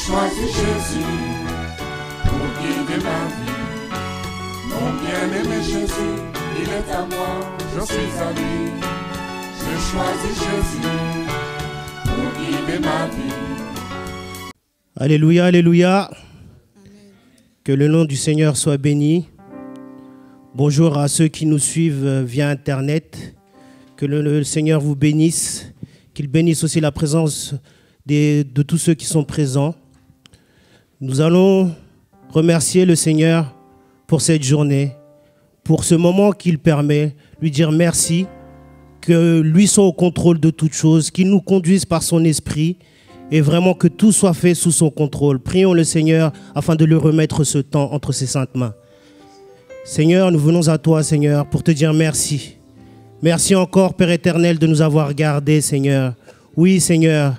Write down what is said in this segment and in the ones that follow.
choisi Jésus pour guider ma vie. Mon bien-aimé Jésus, il est à moi, je suis à lui. J'ai choisi Jésus pour guider ma vie. Alléluia, alléluia. Que le nom du Seigneur soit béni. Bonjour à ceux qui nous suivent via Internet. Que le Seigneur vous bénisse. Qu'il bénisse aussi la présence de tous ceux qui sont présents. Nous allons remercier le Seigneur pour cette journée, pour ce moment qu'il permet, lui dire merci, que lui soit au contrôle de toutes choses, qu'il nous conduise par son esprit et vraiment que tout soit fait sous son contrôle. Prions le Seigneur afin de lui remettre ce temps entre ses saintes mains. Seigneur, nous venons à toi, Seigneur, pour te dire merci. Merci encore, Père éternel, de nous avoir gardés, Seigneur. Oui, Seigneur,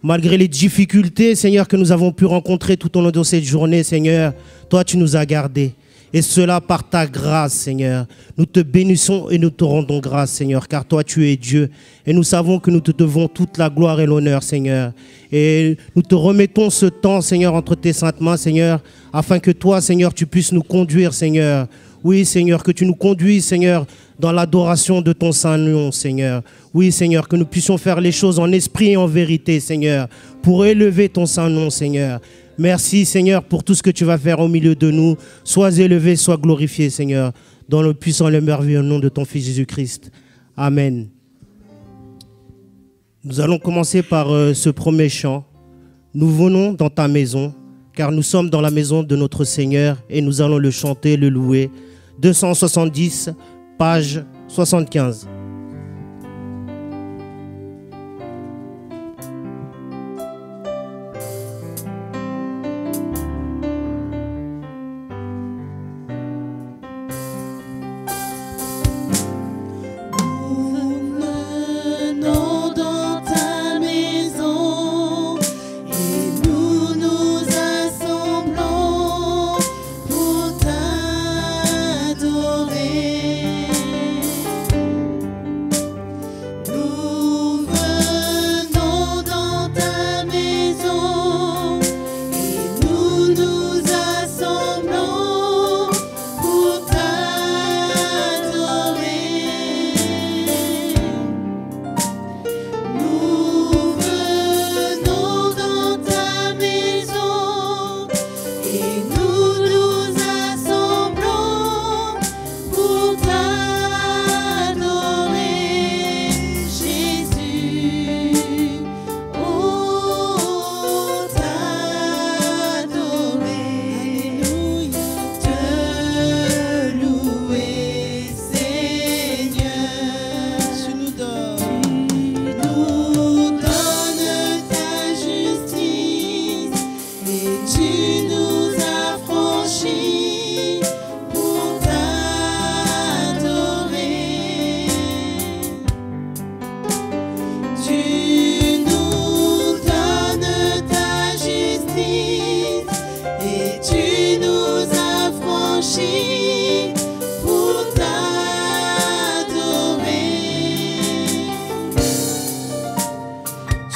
malgré les difficultés, Seigneur, que nous avons pu rencontrer tout au long de cette journée, Seigneur, toi, tu nous as gardés. Et cela par ta grâce, Seigneur. Nous te bénissons et nous te rendons grâce, Seigneur, car toi, tu es Dieu. Et nous savons que nous te devons toute la gloire et l'honneur, Seigneur. Et nous te remettons ce temps, Seigneur, entre tes saintes mains, Seigneur, afin que toi, Seigneur, tu puisses nous conduire, Seigneur. Oui, Seigneur, que tu nous conduises, Seigneur, dans l'adoration de ton saint nom, Seigneur. Oui, Seigneur, que nous puissions faire les choses en esprit et en vérité, Seigneur, pour élever ton saint nom, Seigneur. Merci, Seigneur, pour tout ce que tu vas faire au milieu de nous. Sois élevé, sois glorifié, Seigneur, dans le puissant et le merveilleux nom de ton Fils Jésus-Christ. Amen. Nous allons commencer par ce premier chant. Nous venons dans ta maison, car nous sommes dans la maison de notre Seigneur et nous allons le chanter, le louer. 270, page 75.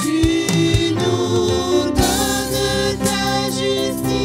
Tu nous donnes ta justice.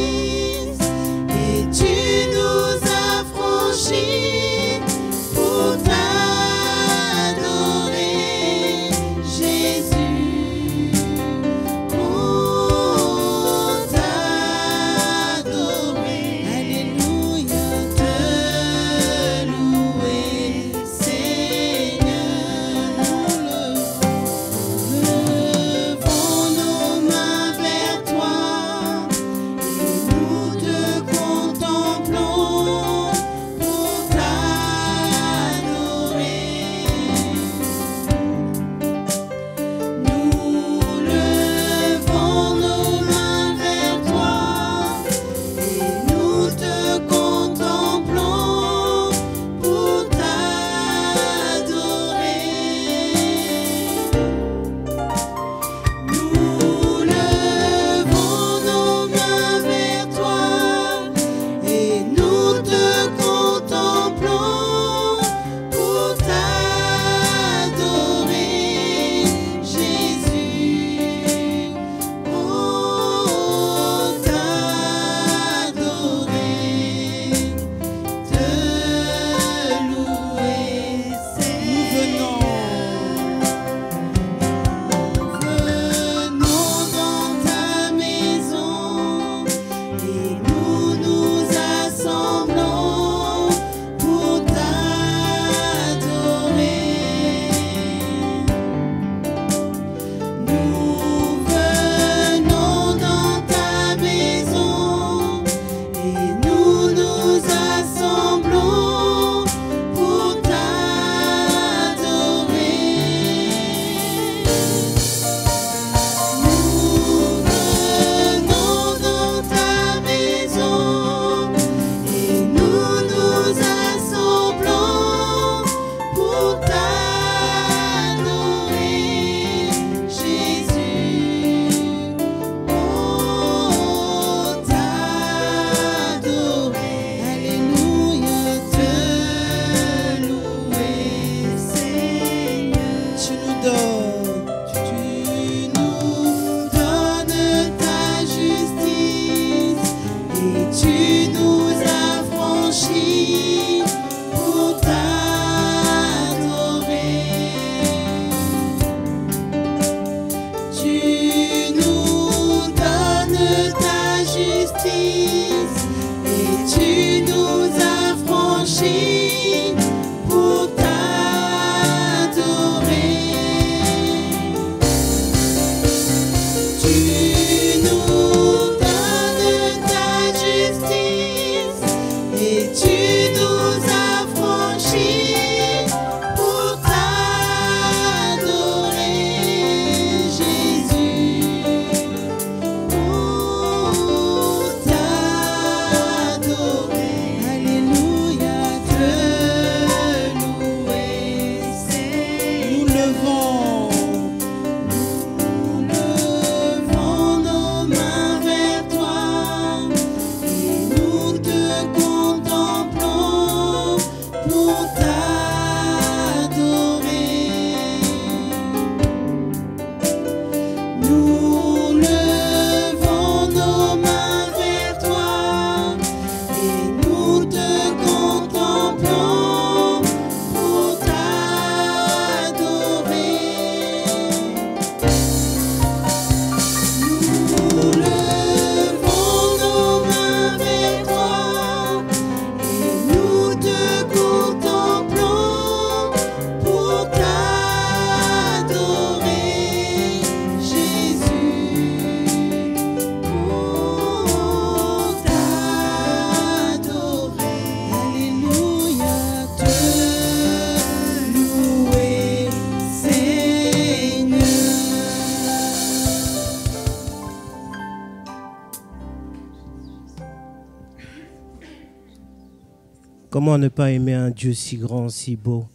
Comment ne pas aimer un Dieu si grand, si beau?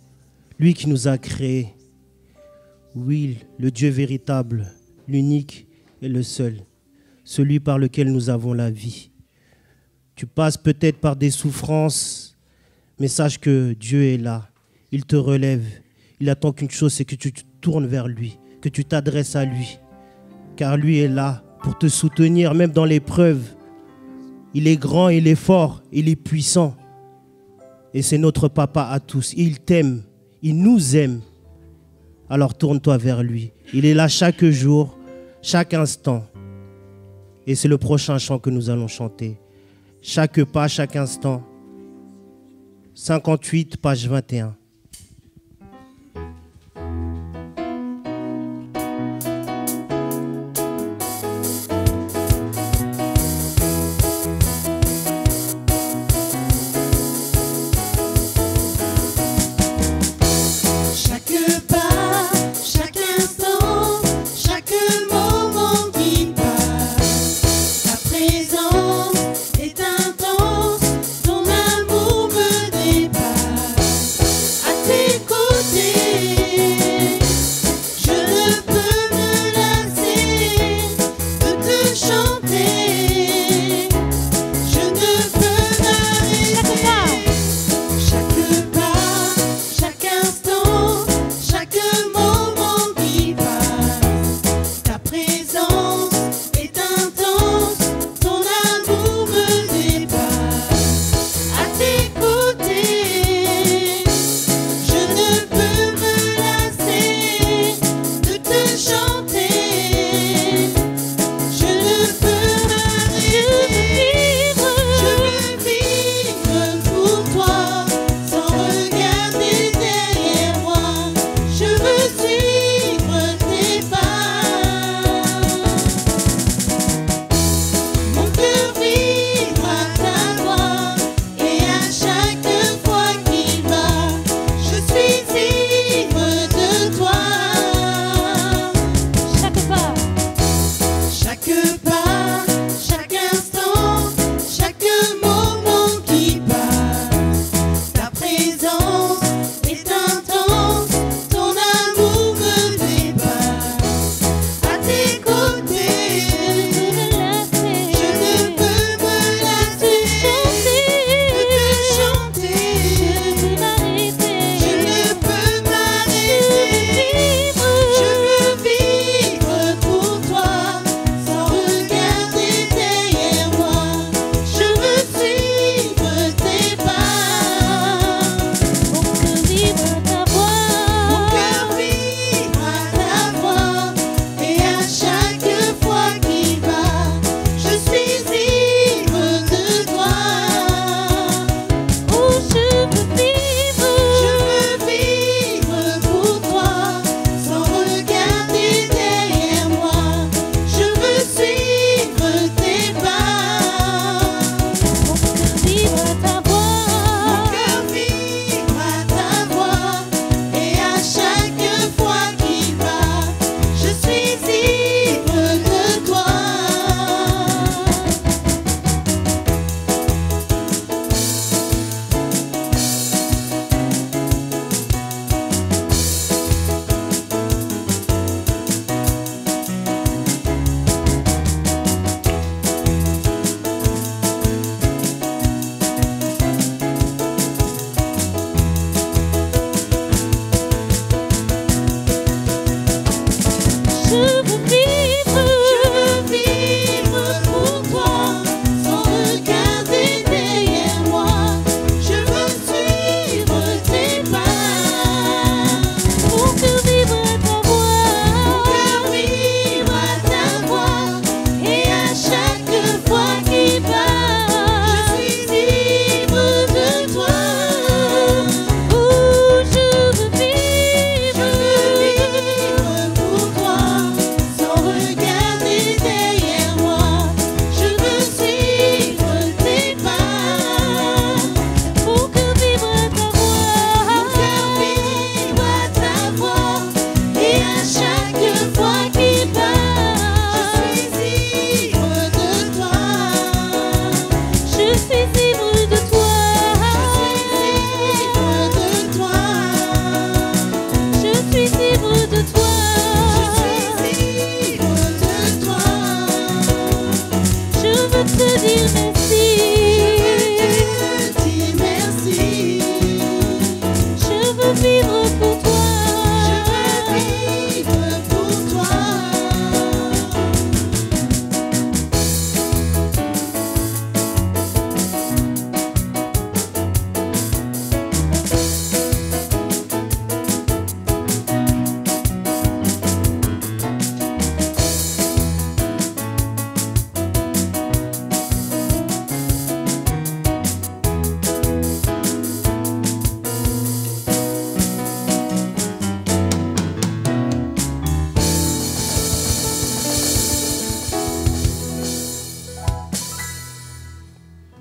Lui qui nous a créés. Oui, le Dieu véritable, l'unique et le seul. Celui par lequel nous avons la vie. Tu passes peut-être par des souffrances, mais sache que Dieu est là. Il te relève. Il attend qu'une chose, c'est que tu te tournes vers lui, que tu t'adresses à lui. Car lui est là pour te soutenir, même dans l'épreuve. Il est grand, il est fort, il est puissant. Et c'est notre papa à tous. Il t'aime, il nous aime. Alors tourne-toi vers lui. Il est là chaque jour, chaque instant. Et c'est le prochain chant que nous allons chanter. Chaque pas, chaque instant. 58, page 21. Est intense, ton amour me dépasse.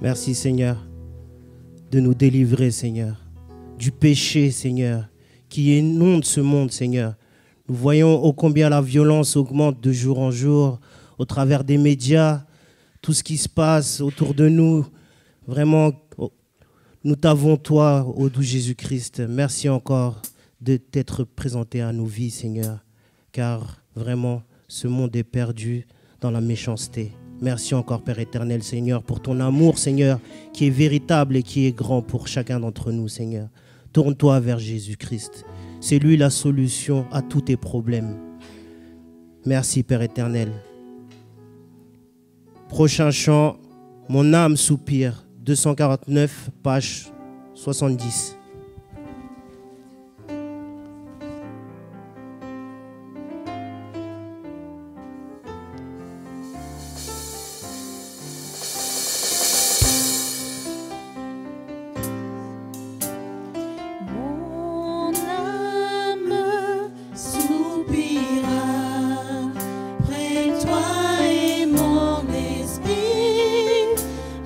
Merci Seigneur de nous délivrer, Seigneur, du péché, Seigneur, qui inonde ce monde, Seigneur. Nous voyons ô combien la violence augmente de jour en jour au travers des médias, tout ce qui se passe autour de nous. Vraiment, nous t'avons, toi, ô doux Jésus-Christ. Merci encore de t'être présenté à nos vies, Seigneur, car vraiment, ce monde est perdu dans la méchanceté. Merci encore, Père éternel, Seigneur, pour ton amour, Seigneur, qui est véritable et qui est grand pour chacun d'entre nous, Seigneur. Tourne-toi vers Jésus-Christ. C'est lui la solution à tous tes problèmes. Merci, Père éternel. Prochain chant, Mon âme soupire, 249, page 70.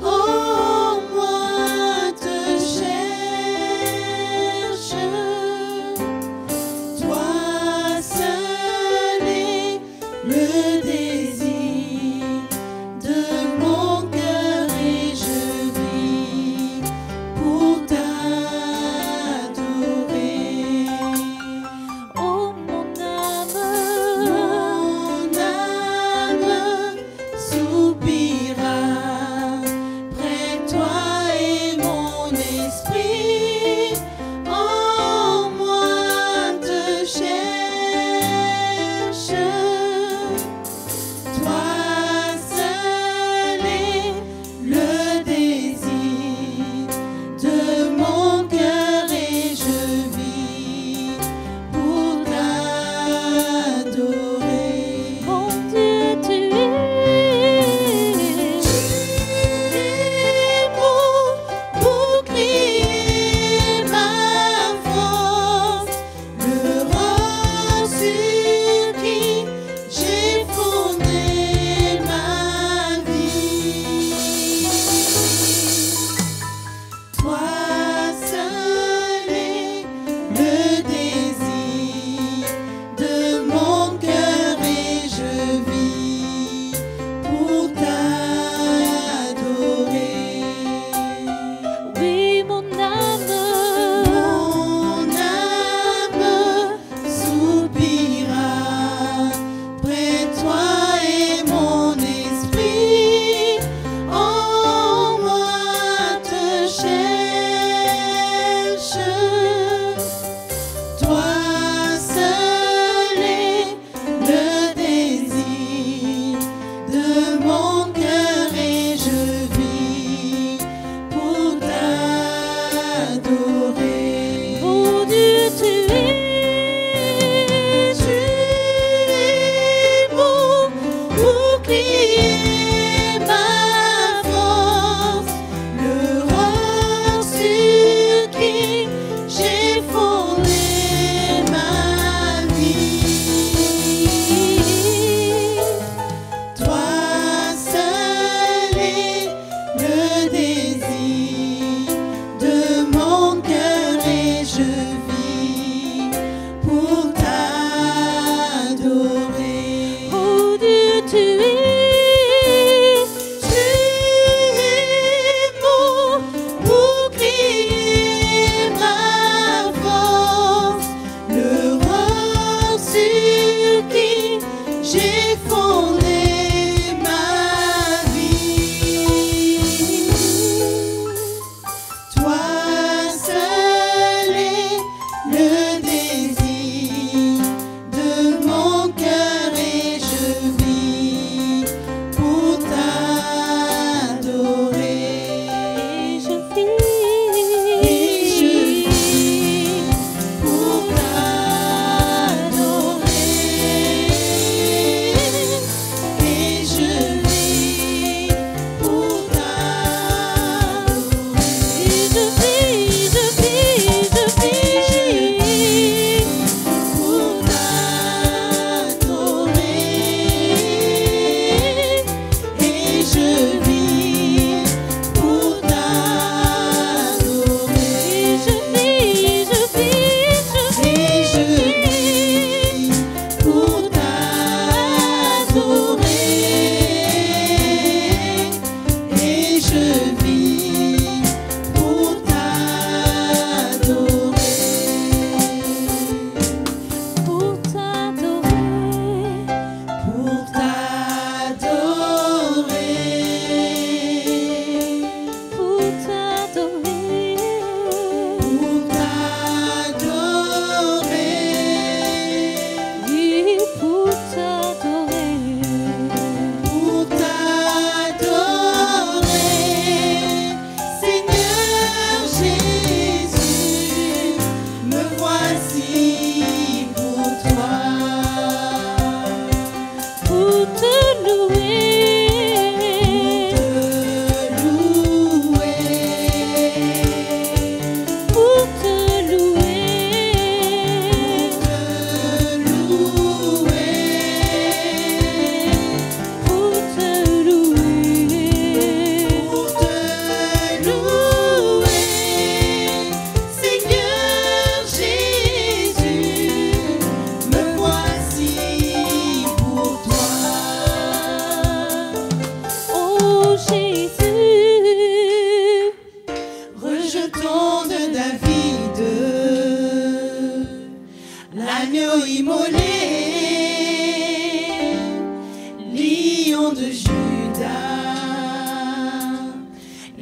Oh, moi te cherche.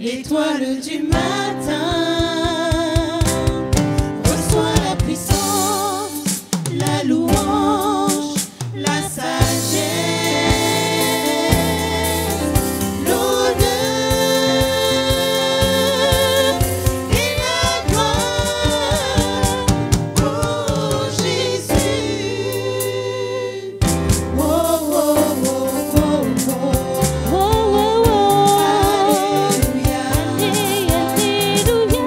l'étoile du matin. Reçois la puissance, la louange, la sagesse, l'honneur et la gloire pour Jésus. Oh, oh, oh, oh, oh. Oh, oh, oh. Alléluia.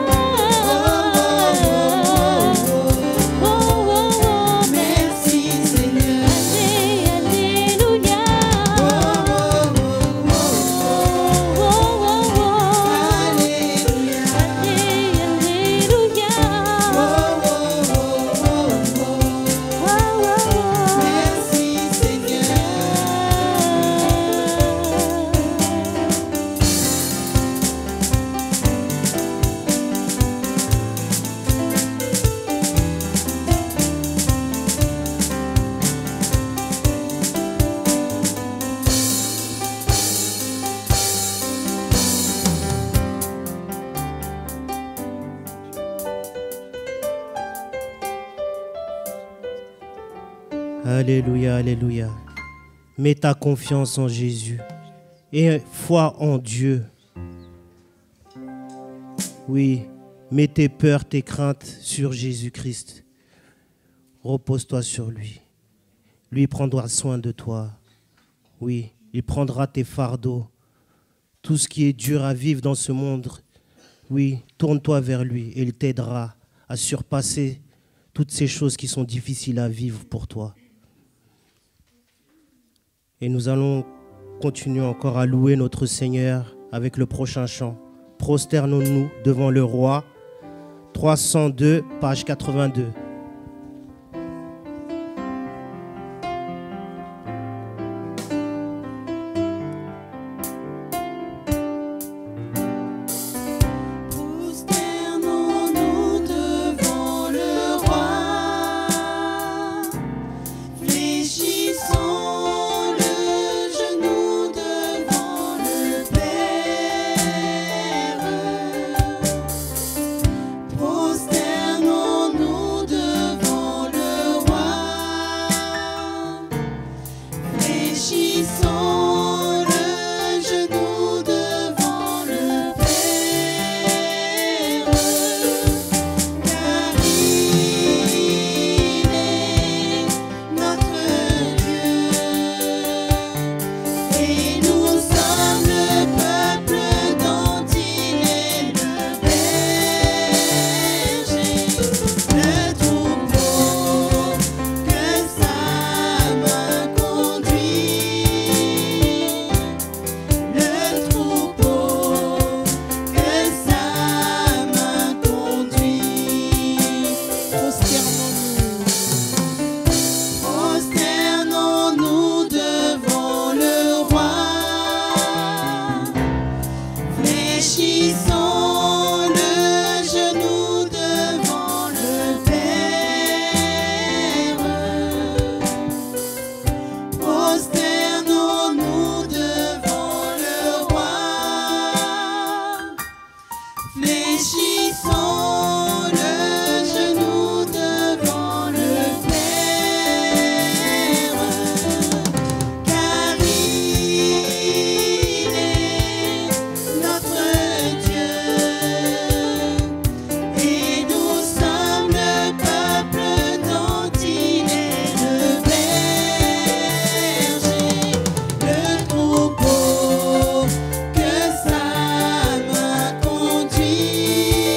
Alléluia, alléluia. Mets ta confiance en Jésus et foi en Dieu. Oui, mets tes peurs, tes craintes sur Jésus-Christ. Repose-toi sur lui. Lui prendra soin de toi. Oui, il prendra tes fardeaux. Tout ce qui est dur à vivre dans ce monde, oui, tourne-toi vers lui et il t'aidera à surpasser toutes ces choses qui sont difficiles à vivre pour toi. Et nous allons continuer encore à louer notre Seigneur avec le prochain chant. Prosternons-nous devant le roi. 302, page 82. Prosternons-nous devant le roi, fléchissons le genou devant le Père. Prosternons-nous devant le roi, fléchissons le genou devant le Père, car il est notre Dieu, et nous sommes le peuple dont il est le berger, le troupeau que sa main conduit, le troupeau que sa main conduit. Prosternons-nous devant le roi, fléchissons le genou devant le Père. Prosternons-nous devant le roi, fléchissons le genou devant le Père, car il est notre Dieu, et nous sommes le peuple dont il est le berger, le troupeau que sa main conduit,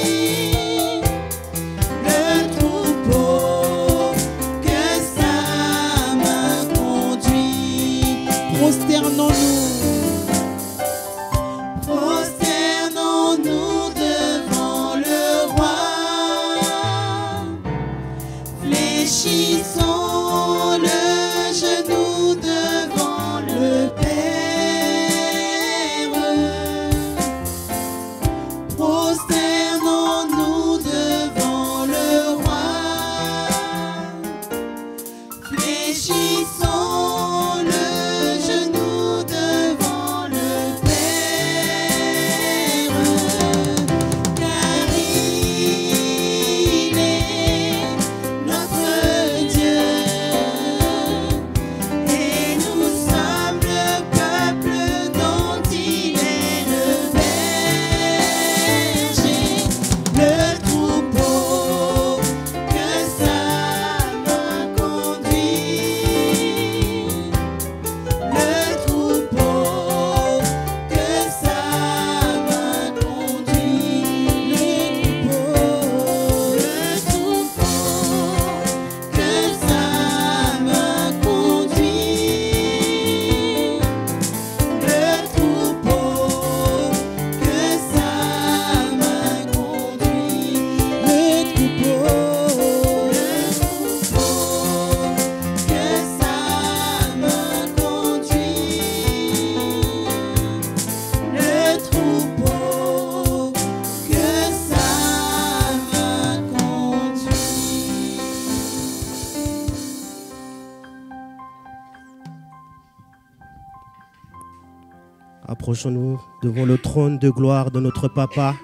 Approchons-nous devant le trône de gloire de notre Papa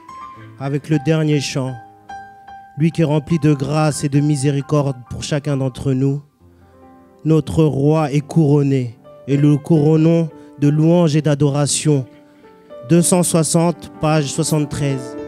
avec le dernier chant. Lui qui est rempli de grâce et de miséricorde pour chacun d'entre nous. Notre roi est couronné et le couronnons de louanges et d'adoration. 260, page 73.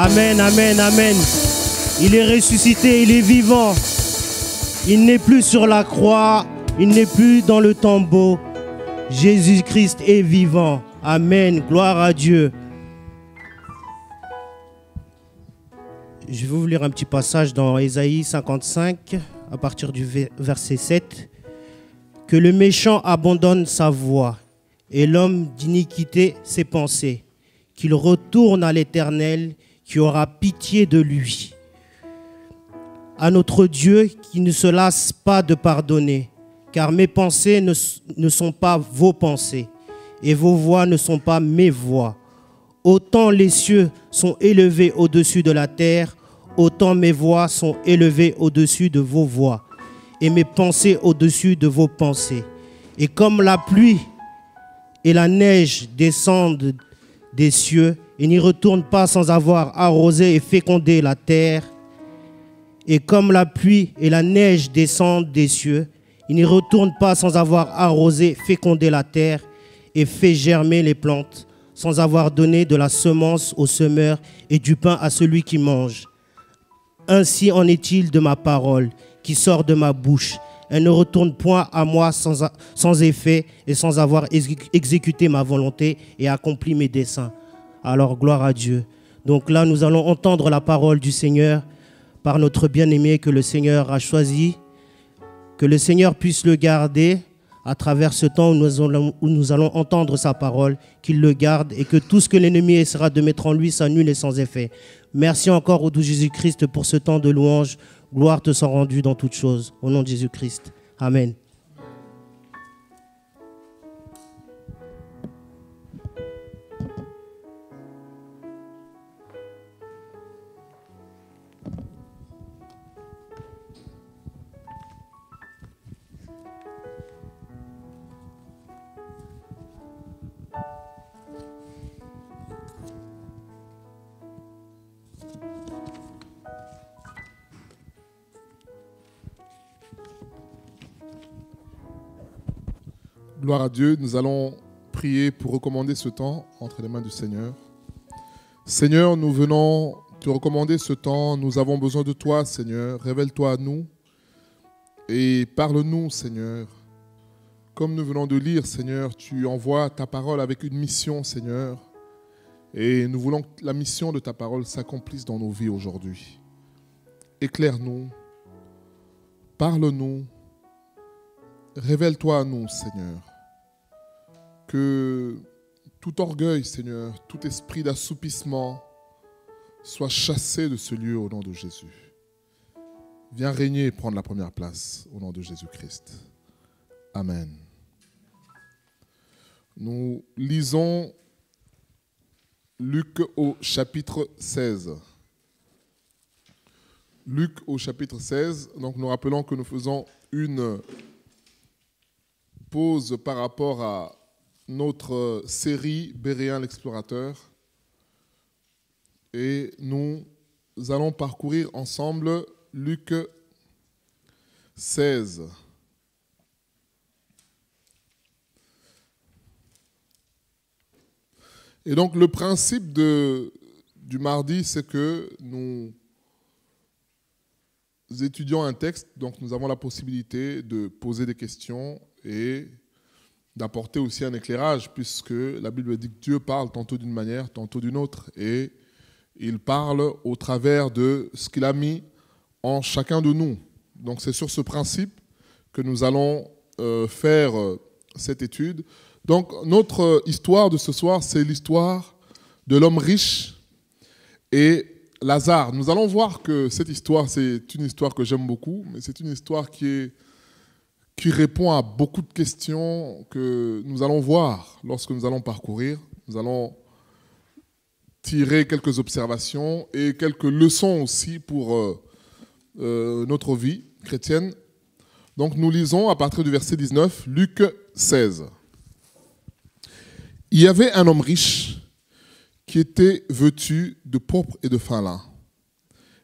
Amen, amen, amen. Il est ressuscité, il est vivant. Il n'est plus sur la croix, il n'est plus dans le tombeau. Jésus-Christ est vivant. Amen, gloire à Dieu. Je vais vous lire un petit passage dans Ésaïe 55, à partir du verset 7. Que le méchant abandonne sa voie et l'homme d'iniquité ses pensées, qu'il retourne à l'Éternel qui aura pitié de lui. À notre Dieu qui ne se lasse pas de pardonner, car mes pensées ne sont pas vos pensées, et vos voix ne sont pas mes voix. Autant les cieux sont élevés au-dessus de la terre, autant mes voix sont élevées au-dessus de vos voix, et mes pensées au-dessus de vos pensées. Et comme la pluie et la neige descendent des cieux, et n'y retournent pas sans avoir arrosé et fécondé la terre, Et comme la pluie et la neige descendent des cieux, il n'y retourne pas sans avoir arrosé, fécondé la terre et fait germer les plantes, sans avoir donné de la semence au semeur et du pain à celui qui mange. Ainsi en est-il de ma parole qui sort de ma bouche. Elle ne retourne point à moi sans effet et sans avoir exécuté ma volonté et accompli mes desseins. Alors gloire à Dieu. Donc là, nous allons entendre la parole du Seigneur par notre bien-aimé que le Seigneur a choisi. Que le Seigneur puisse le garder à travers ce temps où nous allons entendre sa parole, qu'il le garde et que tout ce que l'ennemi essaiera de mettre en lui s'annule et sans effet. Merci encore au doux Jésus-Christ pour ce temps de louange. Gloire te soit rendue dans toutes choses. Au nom de Jésus-Christ. Amen. Gloire à Dieu, nous allons prier pour recommander ce temps entre les mains du Seigneur. Seigneur, nous venons te recommander ce temps, nous avons besoin de toi, Seigneur. Révèle-toi à nous et parle-nous, Seigneur. Comme nous venons de lire, Seigneur, tu envoies ta parole avec une mission, Seigneur. Et nous voulons que la mission de ta parole s'accomplisse dans nos vies aujourd'hui. Éclaire-nous, parle-nous, révèle-toi à nous, Seigneur. Que tout orgueil, Seigneur, tout esprit d'assoupissement soit chassé de ce lieu au nom de Jésus. Viens régner et prendre la première place au nom de Jésus-Christ. Amen. Nous lisons Luc au chapitre 16. Luc au chapitre 16. Donc nous rappelons que nous faisons une pause par rapport à notre série Béréen l'explorateur. Et nous allons parcourir ensemble Luc 16. Et donc le principe du mardi, c'est que nous étudions un texte, donc nous avons la possibilité de poser des questions et d'apporter aussi un éclairage, puisque la Bible dit que Dieu parle tantôt d'une manière, tantôt d'une autre, et il parle au travers de ce qu'il a mis en chacun de nous. Donc c'est sur ce principe que nous allons faire cette étude. Donc notre histoire de ce soir, c'est l'histoire de l'homme riche et Lazare. Nous allons voir que cette histoire, c'est une histoire que j'aime beaucoup, mais c'est une histoire qui répond à beaucoup de questions que nous allons voir lorsque nous allons parcourir. Nous allons tirer quelques observations et quelques leçons aussi pour notre vie chrétienne. Donc nous lisons à partir du verset 19, Luc 16. Il y avait un homme riche qui était vêtu de pourpre et de fin lin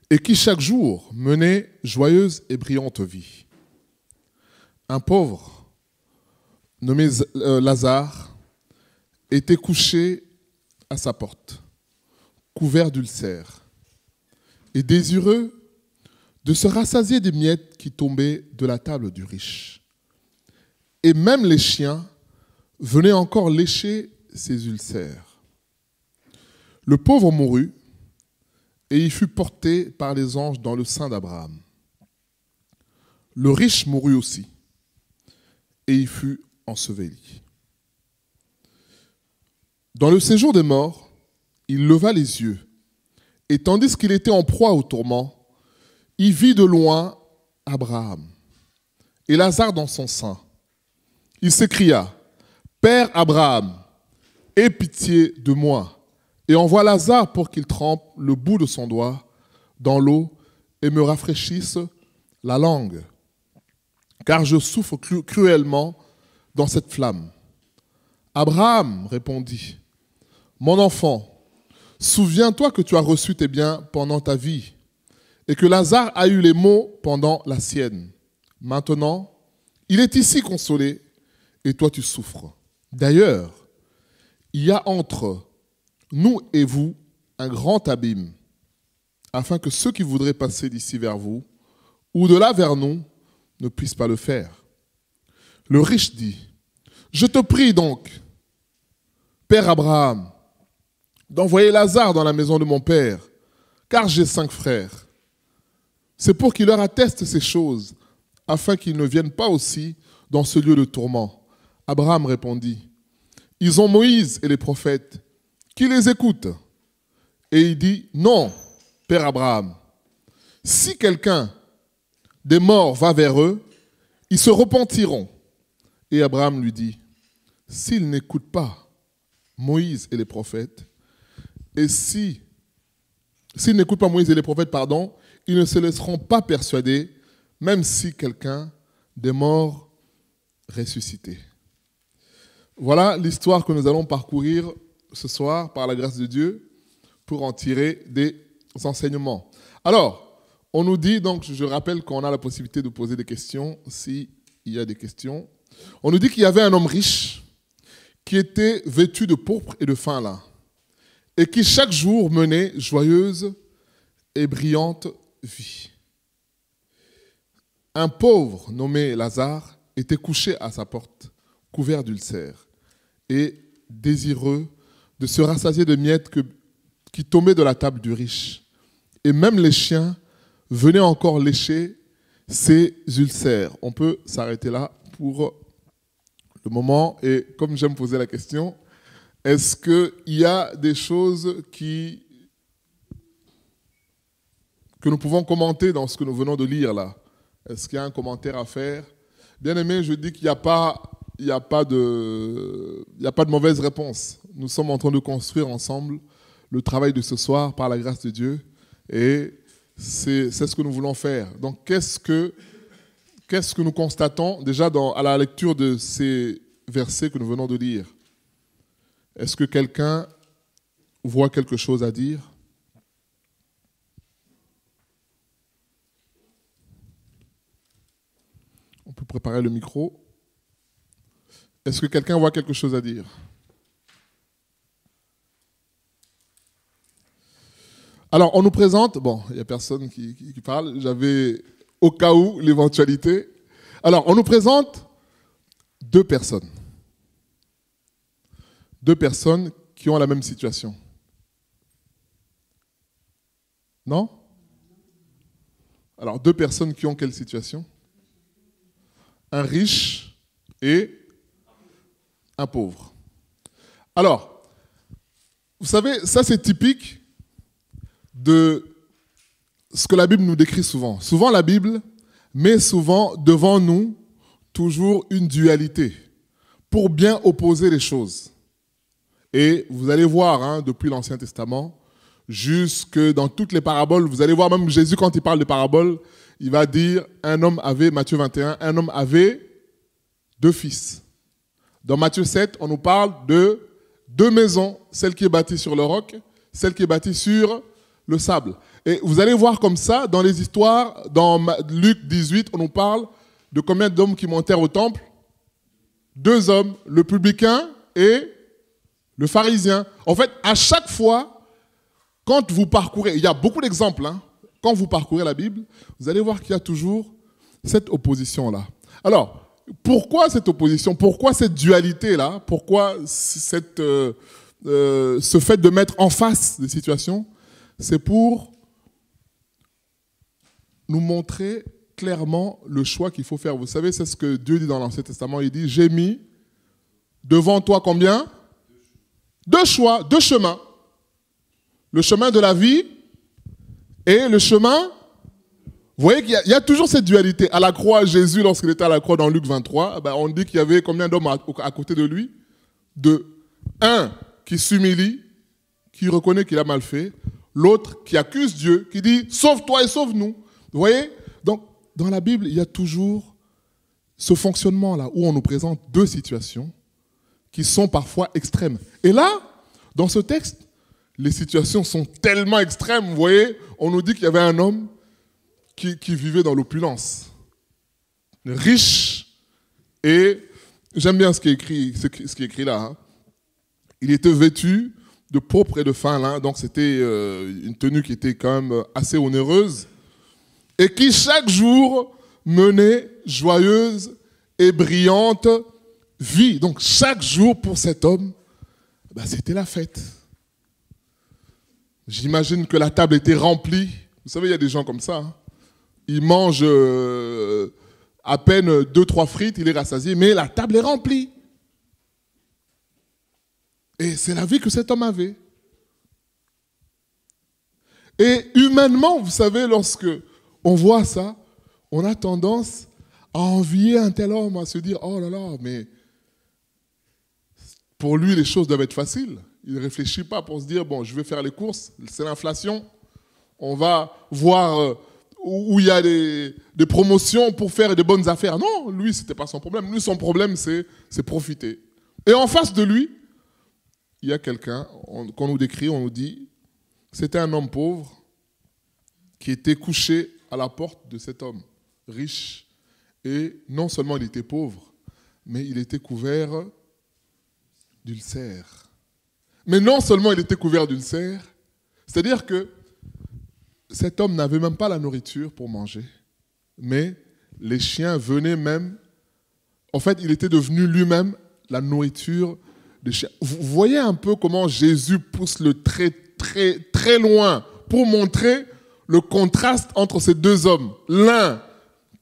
et qui chaque jour menait joyeuse et brillante vie. Un pauvre, nommé Lazare, était couché à sa porte, couvert d'ulcères, et désireux de se rassasier des miettes qui tombaient de la table du riche. Et même les chiens venaient encore lécher ses ulcères. Le pauvre mourut, et il fut porté par les anges dans le sein d'Abraham. Le riche mourut aussi, et il fut enseveli. Dans le séjour des morts, il leva les yeux, et tandis qu'il était en proie au tourment, il vit de loin Abraham et Lazare dans son sein. Il s'écria, « Père Abraham, aie pitié de moi, et envoie Lazare pour qu'il trempe le bout de son doigt dans l'eau et me rafraîchisse la langue, car je souffre cruellement dans cette flamme. » Abraham répondit, « Mon enfant, souviens-toi que tu as reçu tes biens pendant ta vie, et que Lazare a eu les maux pendant la sienne. Maintenant, il est ici consolé et toi tu souffres. D'ailleurs, il y a entre nous et vous un grand abîme, afin que ceux qui voudraient passer d'ici vers vous ou de là vers nous ne puissent pas le faire. Le riche dit, je te prie donc, Père Abraham, d'envoyer Lazare dans la maison de mon père, car j'ai 5 frères. C'est pour qu'il leur atteste ces choses, afin qu'ils ne viennent pas aussi dans ce lieu de tourment. Abraham répondit, ils ont Moïse et les prophètes, qui les écoutent. Et il dit, non, Père Abraham, si quelqu'un des morts va vers eux, ils se repentiront. Et Abraham lui dit, s'ils n'écoutent pas Moïse et les prophètes, et s'ils n'écoutent pas Moïse et les prophètes, ils ne se laisseront pas persuader, même si quelqu'un des morts ressuscité. Voilà l'histoire que nous allons parcourir ce soir, par la grâce de Dieu, pour en tirer des enseignements. Alors, on nous dit, donc je rappelle qu'on a la possibilité de poser des questions, s'il y a des questions. On nous dit qu'il y avait un homme riche qui était vêtu de pourpre et de fin lin, et qui chaque jour menait joyeuse et brillante vie. Un pauvre nommé Lazare était couché à sa porte, couvert d'ulcères, et désireux de se rassasier de miettes qui tombaient de la table du riche. Et même les chiens venaient encore lécher ses ulcères. On peut s'arrêter là pour le moment. Et comme j'aime poser la question, est-ce qu'il y a des choses que nous pouvons commenter dans ce que nous venons de lire là? Est-ce qu'il y a un commentaire à faire? Bien aimé, je dis qu'il n'y a pas de mauvaise réponse. Nous sommes en train de construire ensemble le travail de ce soir par la grâce de Dieu. Et c'est ce que nous voulons faire. Donc, qu'est-ce que nous constatons déjà à la lecture de ces versets que nous venons de lire? Est-ce que quelqu'un voit quelque chose à dire? On peut préparer le micro. Est-ce que quelqu'un voit quelque chose à dire? Alors, on nous présente, bon, il n'y a personne qui parle, j'avais au cas où l'éventualité. Alors, on nous présente 2 personnes. 2 personnes qui ont la même situation. Non? Alors, 2 personnes qui ont quelle situation? Un riche et un pauvre. Alors, vous savez, ça c'est typique de ce que la Bible nous décrit souvent. Souvent la Bible met souvent devant nous toujours une dualité pour bien opposer les choses. Et vous allez voir, depuis l'Ancien Testament, jusque dans toutes les paraboles, vous allez voir même Jésus quand il parle de paraboles, il va dire, Matthieu 21, un homme avait 2 fils. Dans Matthieu 7, on nous parle de 2 maisons, celle qui est bâtie sur le roc, celle qui est bâtie sur le sable. Et vous allez voir comme ça, dans les histoires, dans Luc 18, on nous parle de combien d'hommes qui montèrent au temple? 2 hommes, le publicain et le pharisien. En fait, à chaque fois, quand vous parcourez, il y a beaucoup d'exemples, quand vous parcourez la Bible, vous allez voir qu'il y a toujours cette opposition-là. Alors, pourquoi cette opposition? Pourquoi cette dualité-là? Pourquoi ce fait de mettre en face des situations? C'est pour nous montrer clairement le choix qu'il faut faire. Vous savez, c'est ce que Dieu dit dans l'Ancien Testament. Il dit, j'ai mis devant toi combien? 2 choix, 2 chemins. Le chemin de la vie et le chemin... Vous voyez qu'il y a toujours cette dualité. À la croix, Jésus, lorsqu'il était à la croix dans Luc 23, on dit qu'il y avait combien d'hommes à côté de lui? 2. Un qui s'humilie, qui reconnaît qu'il a mal fait. L'autre qui accuse Dieu, qui dit « Sauve-toi et sauve-nous ». Vous voyez? Donc, dans la Bible, il y a toujours ce fonctionnement-là où on nous présente 2 situations qui sont parfois extrêmes. Et là, dans ce texte, les situations sont tellement extrêmes. Vous voyez, on nous dit qu'il y avait un homme qui vivait dans l'opulence. Riche, et j'aime bien ce qui est écrit là. Hein. Il était vêtu de pourpre et de fin lin, donc c'était une tenue qui était quand même assez onéreuse, et qui chaque jour menait joyeuse et brillante vie. Donc chaque jour pour cet homme, c'était la fête. J'imagine que la table était remplie. Vous savez, il y a des gens comme ça. Hein. Ils mangent à peine 2-3 frites, il est rassasié, mais la table est remplie. Et c'est la vie que cet homme avait. Et humainement, vous savez, lorsque on voit ça, on a tendance à envier un tel homme, à se dire, oh là là, mais pour lui, les choses doivent être faciles. Il ne réfléchit pas pour se dire, bon, je vais faire les courses, c'est l'inflation. On va voir où il y a des promotions pour faire des bonnes affaires. Non, lui, ce n'était pas son problème. Lui, son problème, c'est profiter. Et en face de lui, il y a quelqu'un qu'on nous décrit, on nous dit, c'était un homme pauvre qui était couché à la porte de cet homme riche. Et non seulement il était pauvre, mais il était couvert d'ulcères. Mais non seulement il était couvert d'ulcères, c'est-à-dire que cet homme n'avait même pas la nourriture pour manger, mais les chiens venaient même. En fait, il était devenu lui-même la nourriture des chiens. Vous voyez un peu comment Jésus pousse le trait très, très loin pour montrer le contraste entre ces deux hommes. L'un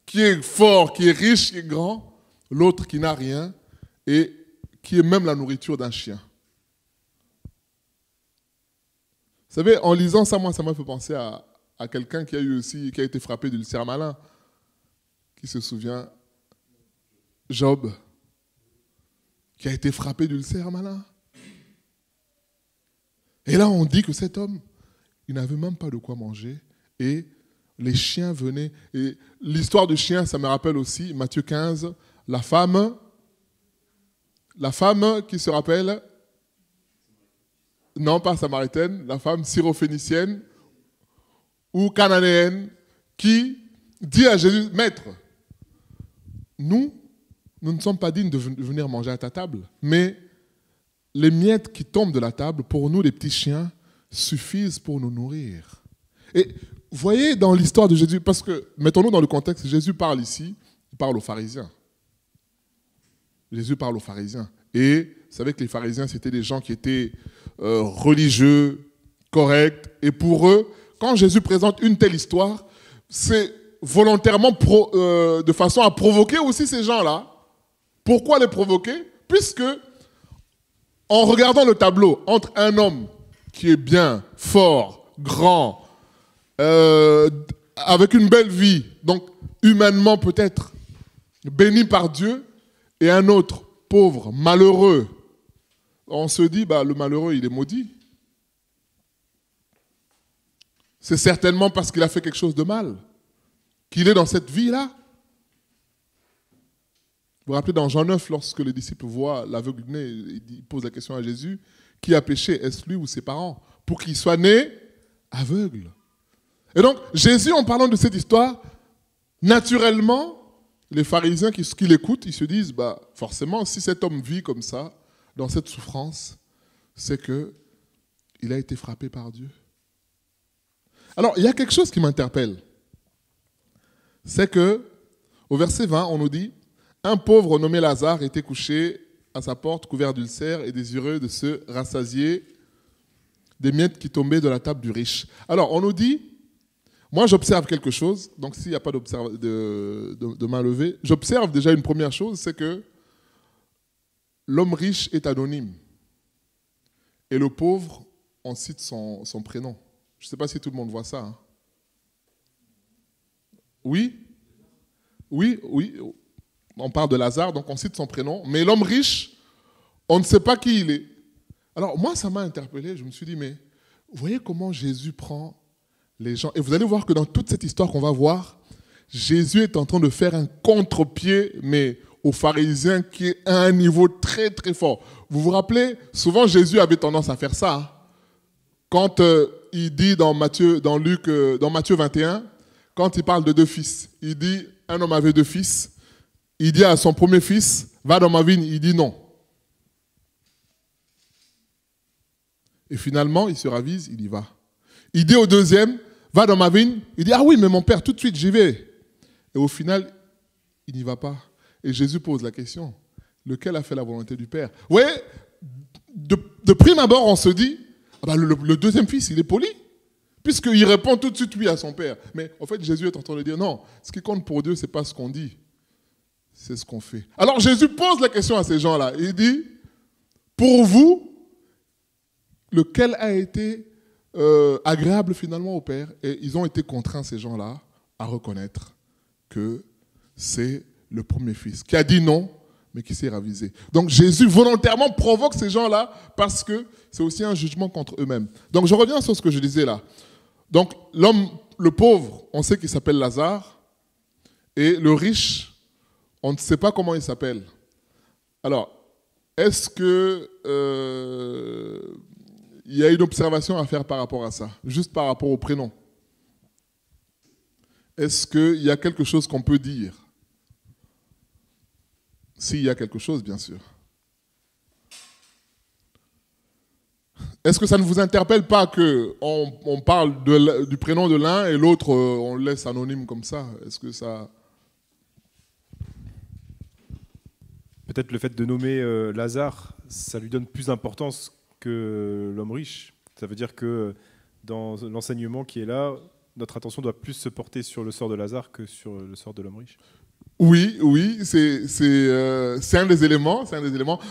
qui est fort, qui est riche, qui est grand, l'autre qui n'a rien et qui est même la nourriture d'un chien. Vous savez, en lisant ça, moi, ça m'a fait penser à quelqu'un qui a été frappé d'ulcère malin. Qui se souvient? Job, qui a été frappé d'ulcère malin. Et là, on dit que cet homme, il n'avait même pas de quoi manger. Et les chiens venaient. Et l'histoire du chien, ça me rappelle aussi, Matthieu 15, la femme qui se rappelle... Non, pas samaritaine, la femme syrophénicienne ou cananéenne qui dit à Jésus, Maître, nous ne sommes pas dignes de venir manger à ta table, mais les miettes qui tombent de la table, pour nous, les petits chiens, suffisent pour nous nourrir. Et voyez dans l'histoire de Jésus, parce que, mettons-nous dans le contexte, Jésus parle ici, il parle aux pharisiens. Jésus parle aux pharisiens. Et vous savez que les pharisiens, c'était des gens qui étaient religieux, corrects. Et pour eux, quand Jésus présente une telle histoire, c'est volontairement de façon à provoquer aussi ces gens-là. Pourquoi les provoquer? Puisque, en regardant le tableau entre un homme qui est bien, fort, grand, avec une belle vie, donc humainement peut-être béni par Dieu, et un autre pauvre, malheureux, on se dit, le malheureux, il est maudit. C'est certainement parce qu'il a fait quelque chose de mal qu'il est dans cette vie-là. Vous vous rappelez dans Jean 9, lorsque les disciples voient l'aveugle né, ils posent la question à Jésus, qui a péché, est-ce lui ou ses parents, pour qu'il soit né aveugle? Et donc, Jésus, en parlant de cette histoire, naturellement, les pharisiens qui l'écoutent, ils se disent, forcément, si cet homme vit comme ça, dans cette souffrance, c'est qu'il a été frappé par Dieu. Alors, il y a quelque chose qui m'interpelle. C'est que, au verset 20, on nous dit, un pauvre nommé Lazare était couché à sa porte, couvert d'ulcères et désireux de se rassasier des miettes qui tombaient de la table du riche. Alors, on nous dit, moi j'observe quelque chose, donc s'il n'y a pas de main levée, j'observe déjà une première chose, c'est que l'homme riche est anonyme. Et le pauvre, on cite son prénom. Je ne sais pas si tout le monde voit ça. Hein. Oui, on parle de Lazare, donc on cite son prénom. Mais l'homme riche, on ne sait pas qui il est. Alors moi, ça m'a interpellé. Je me suis dit, mais vous voyez comment Jésus prend les gens. Et vous allez voir que dans toute cette histoire qu'on va voir, Jésus est en train de faire un contre-pied, mais aux pharisiens qui est à un niveau très très fort. Vous vous rappelez, souvent Jésus avait tendance à faire ça. Hein. Quand il dit dans Matthieu 21 quand il parle de 2 fils, il dit, un homme avait 2 fils, il dit à son premier fils, va dans ma vigne, il dit non. Et finalement, il se ravise, il y va. Il dit au deuxième, va dans ma vigne, il dit, ah oui, mais mon père, tout de suite, j'y vais. Et au final, il n'y va pas. Et Jésus pose la question, lequel a fait la volonté du Père? Vous voyez, de prime abord, on se dit, ah ben, le deuxième fils, il est poli, puisqu'il répond tout de suite oui à son Père. Mais en fait, Jésus est en train de dire, non, ce qui compte pour Dieu, ce n'est pas ce qu'on dit, c'est ce qu'on fait. Alors Jésus pose la question à ces gens-là. Il dit, pour vous, lequel a été agréable finalement au Père? Et ils ont été contraints, ces gens-là, à reconnaître que c'est le premier fils qui a dit non, mais qui s'est ravisé. Donc Jésus volontairement provoque ces gens-là parce que c'est aussi un jugement contre eux-mêmes. Donc je reviens sur ce que je disais là. Donc l'homme, le pauvre, on sait qu'il s'appelle Lazare, et le riche, on ne sait pas comment il s'appelle. Alors, est-ce que il y a une observation à faire par rapport à ça, juste par rapport au prénom? Est-ce qu'il y a quelque chose qu'on peut dire? S'il y a quelque chose, bien sûr. Est-ce que ça ne vous interpelle pas qu'on parle du prénom de l'un et l'autre, on le laisse anonyme comme ça? Est-ce que ça... Peut-être le fait de nommer Lazare, ça lui donne plus d'importance que l'homme riche. Ça veut dire que dans l'enseignement qui est là, notre attention doit plus se porter sur le sort de Lazare que sur le sort de l'homme riche. Oui, c'est un des éléments,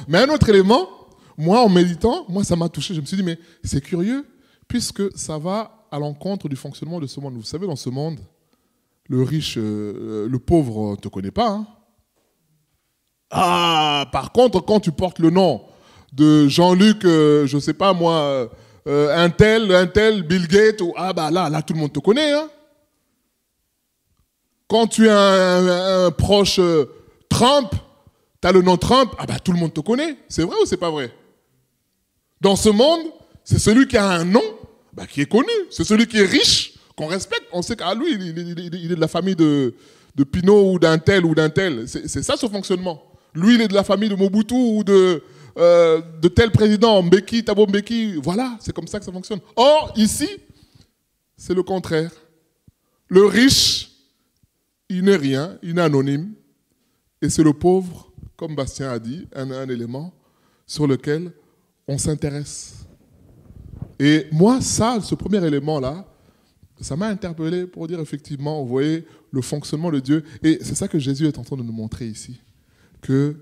Mais un autre élément, moi, en méditant, ça m'a touché. Je me suis dit, mais c'est curieux, puisque ça va à l'encontre du fonctionnement de ce monde. Vous savez, dans ce monde, le riche, le pauvre, ne te connaît pas. Hein. Ah, par contre, quand tu portes le nom de Jean-Luc, je ne sais pas moi, un tel, Bill Gates, là, tout le monde te connaît. Hein. Quand tu es un proche Trump, tu as le nom Trump, tout le monde te connaît. C'est vrai ou c'est pas vrai? Dans ce monde, c'est celui qui a un nom qui est connu. C'est celui qui est riche, qu'on respecte. On sait qu'à lui, il est de la famille de Pinot ou d'un tel ou d'un tel. C'est ça son fonctionnement. Lui, il est de la famille de Mobutu ou de tel président, Mbeki, Thabo Mbeki. Voilà, c'est comme ça que ça fonctionne. Or, ici, c'est le contraire. Le riche, il n'est rien, il est anonyme. Et c'est le pauvre, comme Bastien a dit, un élément sur lequel on s'intéresse. Et moi, ce premier élément-là, ça m'a interpellé pour dire effectivement, vous voyez, le fonctionnement de Dieu. Et c'est ça que Jésus est en train de nous montrer ici. Que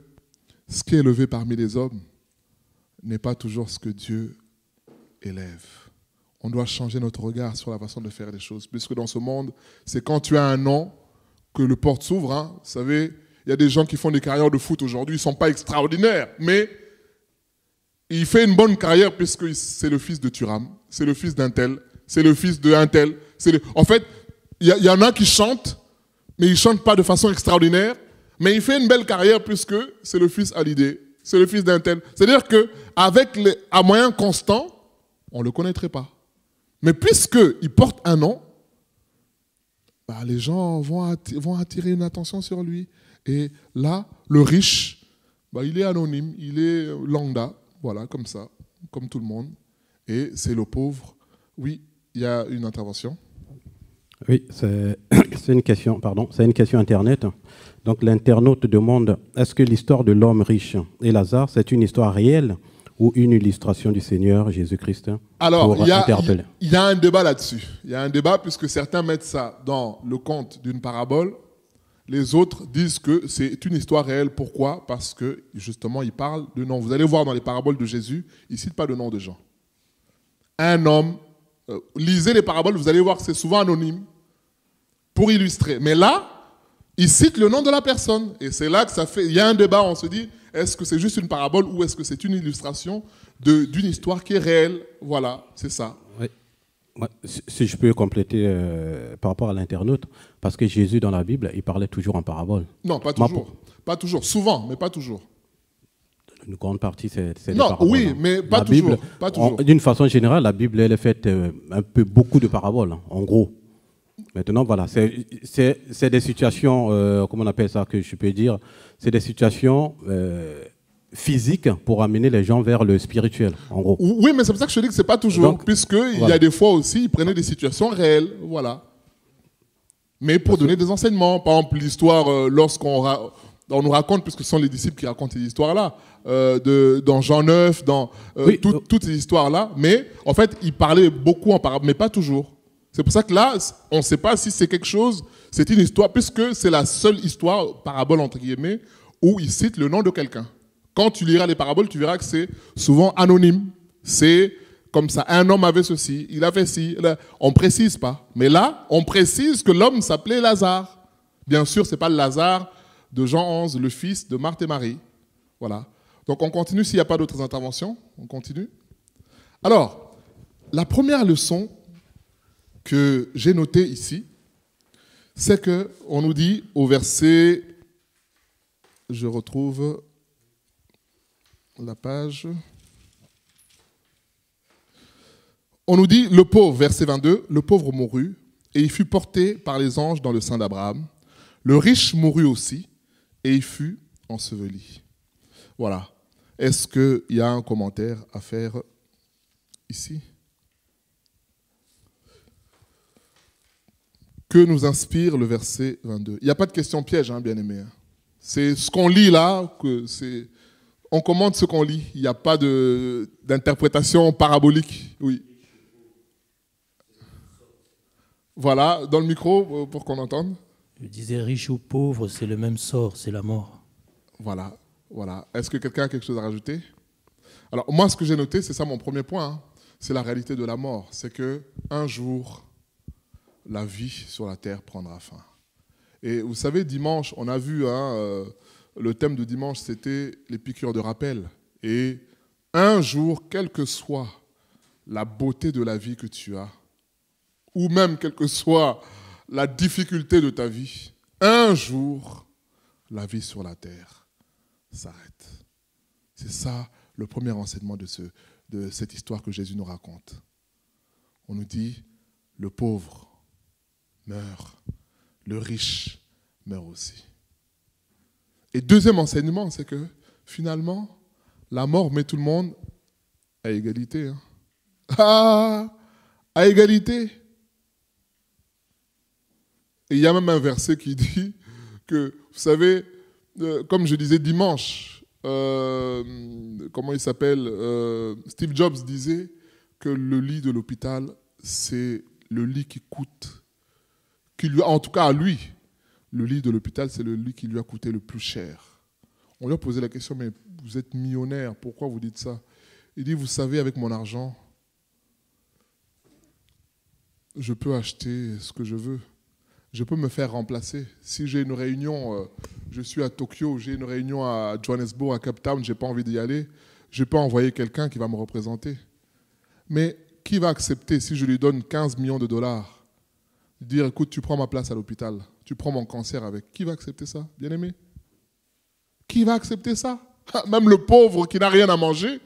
ce qui est élevé parmi les hommes n'est pas toujours ce que Dieu élève. On doit changer notre regard sur la façon de faire les choses. Puisque dans ce monde, c'est quand tu as un nom que le porte s'ouvre. Hein. Vous savez, il y a des gens qui font des carrières de foot aujourd'hui, ils ne sont pas extraordinaires, mais il fait une bonne carrière puisque c'est le fils de Thuram, c'est le fils d'un tel, c'est le fils d'un tel. En fait, il y en a qui chantent, mais ils ne chantent pas de façon extraordinaire, mais il fait une belle carrière puisque c'est le fils Hallyday, c'est le fils d'un tel. C'est-à-dire qu'à moyen constant, on ne le connaîtrait pas. Mais puisqu'il porte un nom, les gens vont attirer une attention sur lui. Et là, le riche, il est anonyme, il est lambda, voilà, comme ça, comme tout le monde. Et c'est le pauvre. Oui, il y a une intervention. Oui, c'est une question Internet. Donc l'internaute demande, est-ce que l'histoire de l'homme riche et Lazare, c'est une histoire réelle ou une illustration du Seigneur Jésus-Christ? Alors, il y a un débat là-dessus. Il y a un débat puisque certains mettent ça dans le conte d'une parabole. Les autres disent que c'est une histoire réelle. Pourquoi? Parce que, justement, il parle de nom. Vous allez voir dans les paraboles de Jésus, il ne cite pas de nom de gens. Un homme, lisez les paraboles, vous allez voir que c'est souvent anonyme pour illustrer. Mais là, il cite le nom de la personne. Et c'est là que il y a un débat, on se dit, est-ce que c'est juste une parabole ou est-ce que c'est une illustration d'une histoire qui est réelle? Voilà, c'est ça. Oui. Si je peux compléter par rapport à l'internaute, parce que Jésus dans la Bible, il parlait toujours en parabole. Non, pas toujours. Pas toujours. Souvent, mais pas toujours. Une grande partie, c'est des non, paraboles. Oui, mais pas la toujours. Bible, d'une façon générale, la Bible, elle est faite beaucoup de paraboles, en gros. Maintenant, voilà, c'est des situations, comment on appelle ça, que je peux dire, c'est des situations physiques pour amener les gens vers le spirituel, en gros. Oui, mais c'est pour ça que je te dis que ce n'est pas toujours, puisqu'il y a des fois aussi, ils prenaient des situations réelles, voilà. Mais pour donner des enseignements, par exemple l'histoire, lorsqu'on on nous raconte, puisque ce sont les disciples qui racontent ces histoires-là, dans Jean 9, dans toutes ces histoires-là, mais en fait, ils parlaient beaucoup en parabole, mais pas toujours. C'est pour ça que là, on ne sait pas si c'est quelque chose, c'est une histoire, puisque c'est la seule histoire, parabole entre guillemets, où il cite le nom de quelqu'un. Quand tu liras les paraboles, tu verras que c'est souvent anonyme. C'est comme ça, un homme avait ceci, il a fait ci. On ne précise pas. Mais là, on précise que l'homme s'appelait Lazare. Bien sûr, ce n'est pas le Lazare de Jean 11, le fils de Marthe et Marie. Voilà. Donc on continue, s'il n'y a pas d'autres interventions, on continue. Alors, la première leçon que j'ai notée ici, c'est qu'on nous dit au verset, je retrouve la page, on nous dit, le pauvre, verset 22, le pauvre mourut, et il fut porté par les anges dans le sein d'Abraham. Le riche mourut aussi, et il fut enseveli. Voilà. Est-ce qu'il y a un commentaire à faire ici? Que nous inspire le verset 22? Il n'y a pas de question piège, hein, bien-aimés. C'est ce qu'on lit là, on commente ce qu'on lit. Il n'y a pas d'interprétation parabolique. Oui. Voilà, dans le micro, pour qu'on entende. Je disais, riche ou pauvre, c'est le même sort, c'est la mort. Voilà, voilà. Est-ce que quelqu'un a quelque chose à rajouter? Alors, moi, ce que j'ai noté, c'est ça mon premier point, hein, c'est la réalité de la mort. C'est qu'un jour, la vie sur la terre prendra fin. Et vous savez, dimanche, on a vu, le thème de dimanche, c'était les piqûres de rappel. Et un jour, quelle que soit la beauté de la vie que tu as, ou même quelle que soit la difficulté de ta vie, un jour, la vie sur la terre s'arrête. C'est ça le premier enseignement de cette histoire que Jésus nous raconte. On nous dit, le pauvre meurt, le riche meurt aussi. Et deuxième enseignement, c'est que finalement, la mort met tout le monde à égalité. Hein. Ah, à égalité. Et il y a même un verset qui dit que, vous savez, comme je disais dimanche, comment il s'appelle, Steve Jobs disait que le lit de l'hôpital, c'est le lit qui coûte, en tout cas à lui, le lit de l'hôpital, c'est le lit qui lui a coûté le plus cher. On lui a posé la question, mais vous êtes millionnaire, pourquoi vous dites ça? Il dit, vous savez, avec mon argent, je peux acheter ce que je veux. Je peux me faire remplacer. Si j'ai une réunion, je suis à Tokyo, j'ai une réunion à Johannesburg, à Cape Town, je n'ai pas envie d'y aller, je peux envoyer quelqu'un qui va me représenter. Mais qui va accepter, si je lui donne 15 millions de dollars, dire, écoute, tu prends ma place à l'hôpital, tu prends mon cancer avec. Qui va accepter ça, bien-aimé? Qui va accepter ça? Même le pauvre qui n'a rien à manger,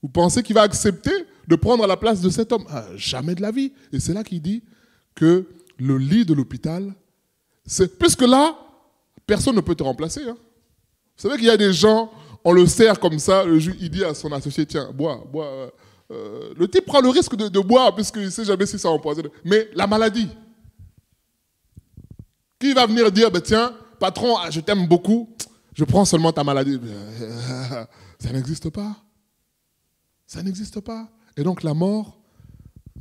vous pensez qu'il va accepter de prendre la place de cet homme? Jamais de la vie. Et c'est là qu'il dit que le lit de l'hôpital, puisque là, personne ne peut te remplacer. Hein. Vous savez qu'il y a des gens, on le sert comme ça, il dit à son associé, tiens, bois. Le type prend le risque de boire, puisqu'il ne sait jamais si ça empoisonne. Mais la maladie, qui va venir dire, tiens, patron, je t'aime beaucoup, je prends seulement ta maladie. Ça n'existe pas. Ça n'existe pas. Et donc la mort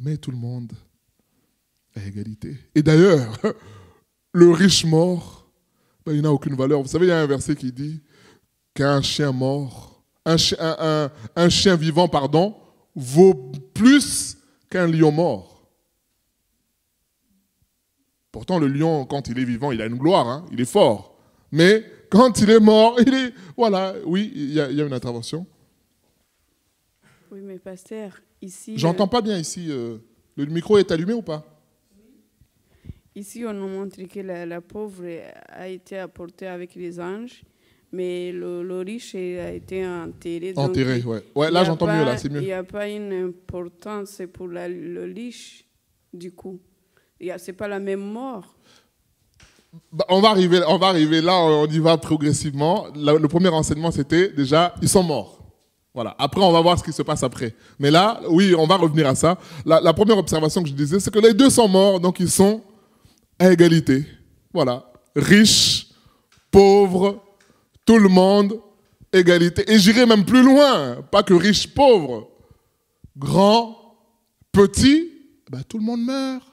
met tout le monde à égalité. Et d'ailleurs, le riche mort, il n'a aucune valeur. Vous savez, il y a un verset qui dit qu'un chien mort, un chien vivant, vaut plus qu'un lion mort. Pourtant, le lion, quand il est vivant, il a une gloire, hein, il est fort. Mais quand il est mort, il est... Voilà, oui, il y a une intervention. Oui, mais pasteur, ici... J'entends pas bien ici. Le micro est allumé ou pas? Ici, on nous montre que la pauvre a été apportée avec les anges, mais le riche a été enterré. Enterré, oui. Ouais, là, j'entends mieux, là, c'est mieux. Il n'y a pas une importance pour le riche, du coup. C'est pas la même mort. Bah, on va arriver là, on y va progressivement. Le premier renseignement, c'était déjà, ils sont morts. Voilà. Après, on va voir ce qui se passe après. Mais là, oui, on va revenir à ça. La première observation que je disais, c'est que les deux sont morts, donc ils sont à égalité. Voilà. Riches, pauvres, tout le monde, égalité. Et j'irai même plus loin. Pas que riches, pauvres. Grands, petits, ben, tout le monde meurt.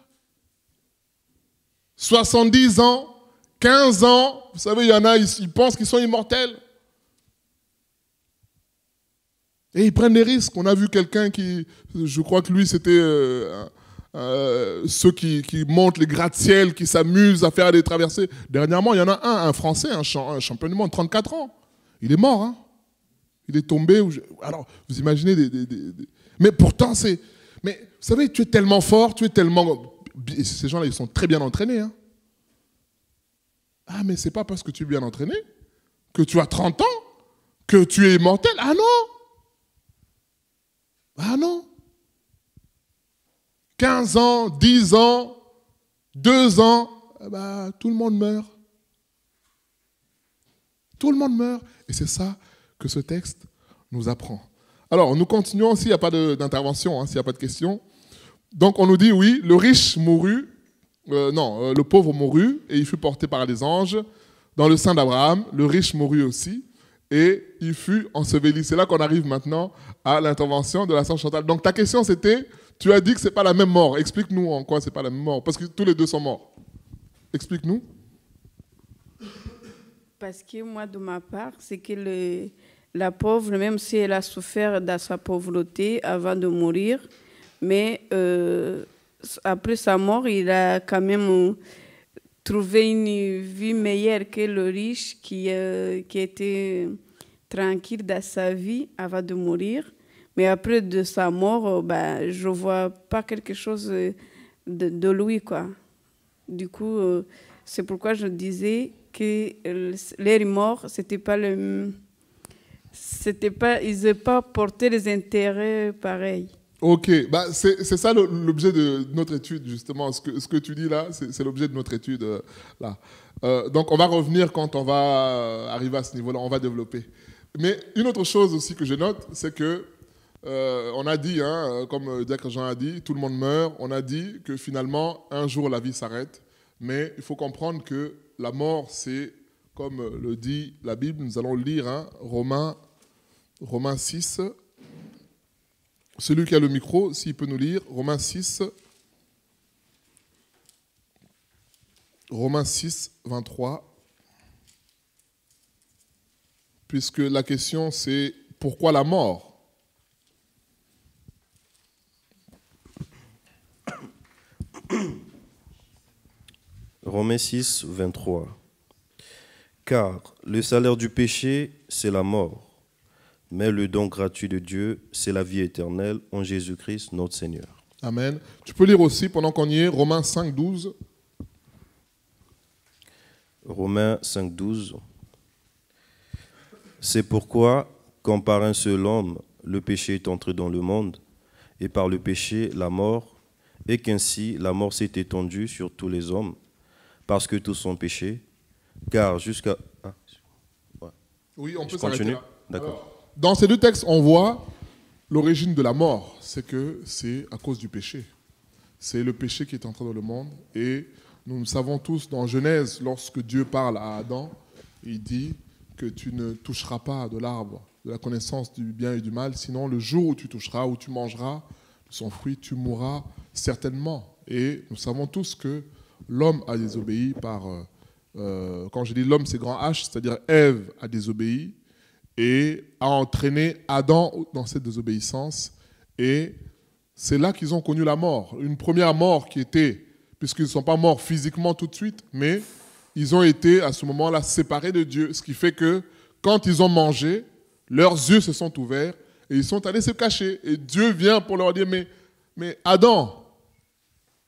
70 ans, 15 ans, vous savez, il y en a, ils pensent qu'ils sont immortels. Et ils prennent des risques. On a vu quelqu'un qui, je crois que lui, c'était ceux qui montent les gratte-ciel, qui s'amusent à faire des traversées. Dernièrement, il y en a un Français, un champion du monde, 34 ans. Il est mort, hein. Il est tombé. Alors, vous imaginez Mais pourtant, c'est... Mais vous savez, tu es tellement fort, tu es tellement... Ces gens-là, ils sont très bien entraînés. Hein. Ah, mais c'est pas parce que tu es bien entraîné, que tu as 30 ans, que tu es immortel. Ah non! Ah non! 15 ans, 10 ans, 2 ans, bah, tout le monde meurt. Tout le monde meurt. Et c'est ça que ce texte nous apprend. Alors, nous continuons s'il n'y a pas d'intervention, hein, s'il n'y a pas de questions. Donc, on nous dit, oui, le riche mourut, le pauvre mourut, et il fut porté par les anges dans le sein d'Abraham. Le riche mourut aussi, et il fut enseveli. C'est là qu'on arrive maintenant à l'intervention de la sœur Chantal. Donc, ta question, c'était, tu as dit que ce n'est pas la même mort. Explique-nous en quoi ce n'est pas la même mort. Parce que tous les deux sont morts. Explique-nous. Parce que moi, de ma part, c'est que la pauvre, même si elle a souffert de sa pauvreté avant de mourir, mais après sa mort, il a quand même trouvé une vie meilleure que le riche qui était tranquille dans sa vie avant de mourir. Mais après de sa mort, je ne vois pas quelque chose de lui, quoi. Du coup, c'est pourquoi je disais que les morts, ils n'ont pas porté les intérêts pareils. Ok, c'est ça l'objet de notre étude, justement. Ce que tu dis là, c'est l'objet de notre étude. Là. Donc, on va revenir quand on va arriver à ce niveau-là, on va développer. Mais une autre chose aussi que je note, c'est que on a dit, hein, comme Diacre Jean a dit, tout le monde meurt. On a dit que finalement, un jour, la vie s'arrête. Mais il faut comprendre que la mort, c'est, comme le dit la Bible, nous allons lire, hein, Romains 6. Celui qui a le micro, s'il peut nous lire, Romains 6, 23. Puisque la question, c'est pourquoi la mort ? Romains 6, 23. Car le salaire du péché, c'est la mort. Mais le don gratuit de Dieu, c'est la vie éternelle en Jésus-Christ, notre Seigneur. Amen. Tu peux lire aussi, pendant qu'on y est, Romains 5, 12. Romains 5, 12. C'est pourquoi, quand par un seul homme, le péché est entré dans le monde, et par le péché, la mort, et qu'ainsi la mort s'est étendue sur tous les hommes, parce que tous sont péchés, car jusqu'à... Ah, ouais. Oui, on peut s'arrêter là. D'accord. Alors, dans ces deux textes, on voit l'origine de la mort. C'est que c'est à cause du péché. C'est le péché qui est entré dans le monde. Et nous savons tous dans Genèse, lorsque Dieu parle à Adam, il dit que tu ne toucheras pas de l'arbre de la connaissance du bien et du mal, sinon le jour où tu toucheras, où tu mangeras de son fruit, tu mourras certainement. Et nous savons tous que l'homme a désobéi par... quand je dis l'homme, c'est grand H, c'est-à-dire Ève a désobéi et a entraîné Adam dans cette désobéissance. Et c'est là qu'ils ont connu la mort. Une première mort qui était, puisqu'ils ne sont pas morts physiquement tout de suite, mais ils ont été à ce moment-là séparés de Dieu. Ce qui fait que quand ils ont mangé, leurs yeux se sont ouverts et ils sont allés se cacher. Et Dieu vient pour leur dire, mais Adam,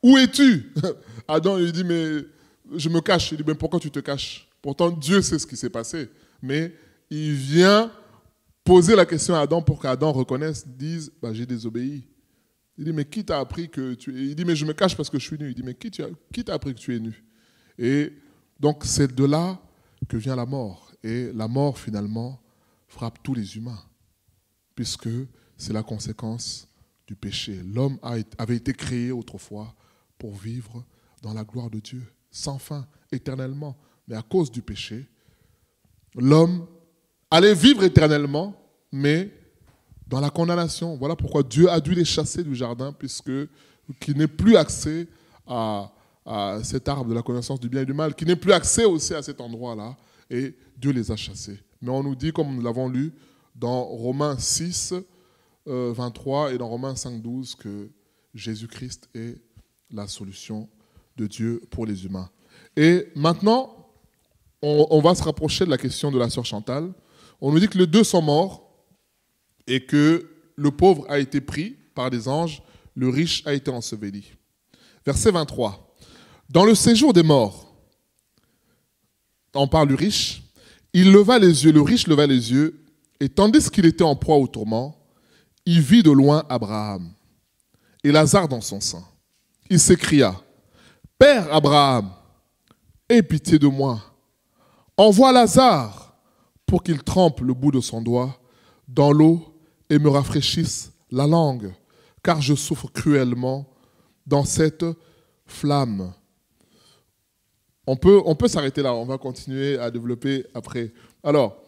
où es-tu? Adam lui dit, mais je me cache. Il dit, mais pourquoi tu te caches? Pourtant, Dieu sait ce qui s'est passé. Mais il vient poser la question à Adam pour qu'Adam reconnaisse, dise, j'ai désobéi. Il dit, mais qui t'a appris que tu es... Il dit, mais je me cache parce que je suis nu. Il dit, mais qui t'a appris que tu es nu? Et donc, c'est de là que vient la mort. Et la mort, finalement, frappe tous les humains, puisque c'est la conséquence du péché. L'homme avait été créé autrefois pour vivre dans la gloire de Dieu, sans fin, éternellement. Mais à cause du péché, l'homme allait vivre éternellement, mais dans la condamnation. Voilà pourquoi Dieu a dû les chasser du jardin, qu'il n'ait plus accès à cet arbre de la connaissance du bien et du mal, qu'il n'ait plus accès aussi à cet endroit-là, et Dieu les a chassés. Mais on nous dit, comme nous l'avons lu dans Romains 6, 23 et dans Romains 5, 12, que Jésus-Christ est la solution de Dieu pour les humains. Et maintenant, on va se rapprocher de la question de la sœur Chantal. On nous dit que les deux sont morts et que le pauvre a été pris par des anges, le riche a été enseveli. Verset 23. Dans le séjour des morts, on parle du riche, il leva les yeux, le riche leva les yeux, et tandis qu'il était en proie au tourment, il vit de loin Abraham et Lazare dans son sein. Il s'écria, « Père Abraham, aie pitié de moi. Envoie Lazare pour qu'il trempe le bout de son doigt dans l'eau et me rafraîchisse la langue, car je souffre cruellement dans cette flamme. » On peut s'arrêter là, on va continuer à développer après. Alors,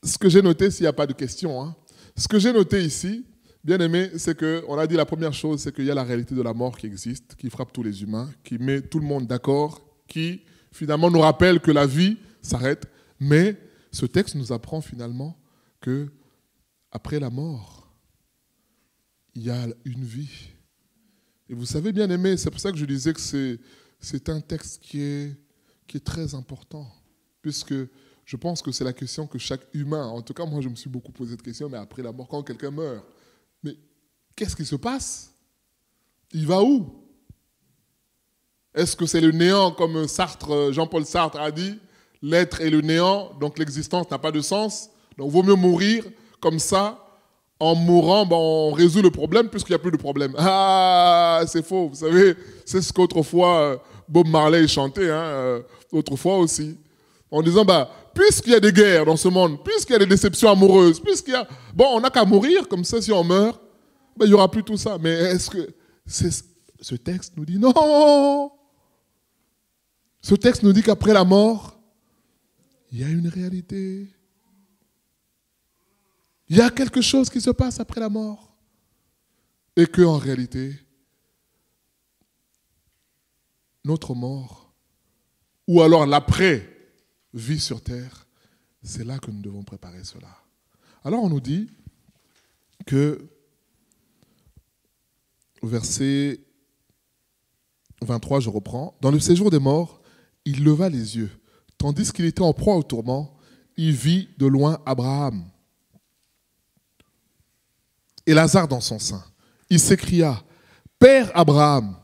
ce que j'ai noté, s'il n'y a pas de questions, ce que j'ai noté ici, bien aimé, c'est qu'on a dit la première chose, c'est qu'il y a la réalité de la mort qui existe, qui frappe tous les humains, qui met tout le monde d'accord, qui finalement nous rappelle que la vie s'arrête. Mais ce texte nous apprend finalement que après la mort, il y a une vie. Et vous savez, bien aimé, c'est pour ça que je disais que c'est un texte qui est très important, puisque je pense que c'est la question que chaque humain, en tout cas moi je me suis beaucoup posé cette question, mais après la mort, quand quelqu'un meurt, mais qu'est-ce qui se passe? Il va où? Est-ce que c'est le néant comme Sartre, Jean-Paul Sartre a dit? L'être est le néant, donc l'existence n'a pas de sens, donc il vaut mieux mourir comme ça. En mourant, on résout le problème puisqu'il n'y a plus de problème. Ah, c'est faux, vous savez, c'est ce qu'autrefois Bob Marley chantait, autrefois aussi, en disant, puisqu'il y a des guerres dans ce monde, puisqu'il y a des déceptions amoureuses, puisqu'il y a... on n'a qu'à mourir, comme ça, si on meurt, il n'y aura plus tout ça. Mais est-ce que ce texte nous dit non? Ce texte nous dit qu'après la mort, il y a une réalité. Il y a quelque chose qui se passe après la mort. Et qu'en réalité, notre mort, ou alors l'après-vie sur terre, c'est là que nous devons préparer cela. Alors on nous dit que, verset 23, je reprends, « Dans le séjour des morts, il leva les yeux. Tandis qu'il était en proie au tourment, il vit de loin Abraham et Lazare dans son sein. Il s'écria, « Père Abraham,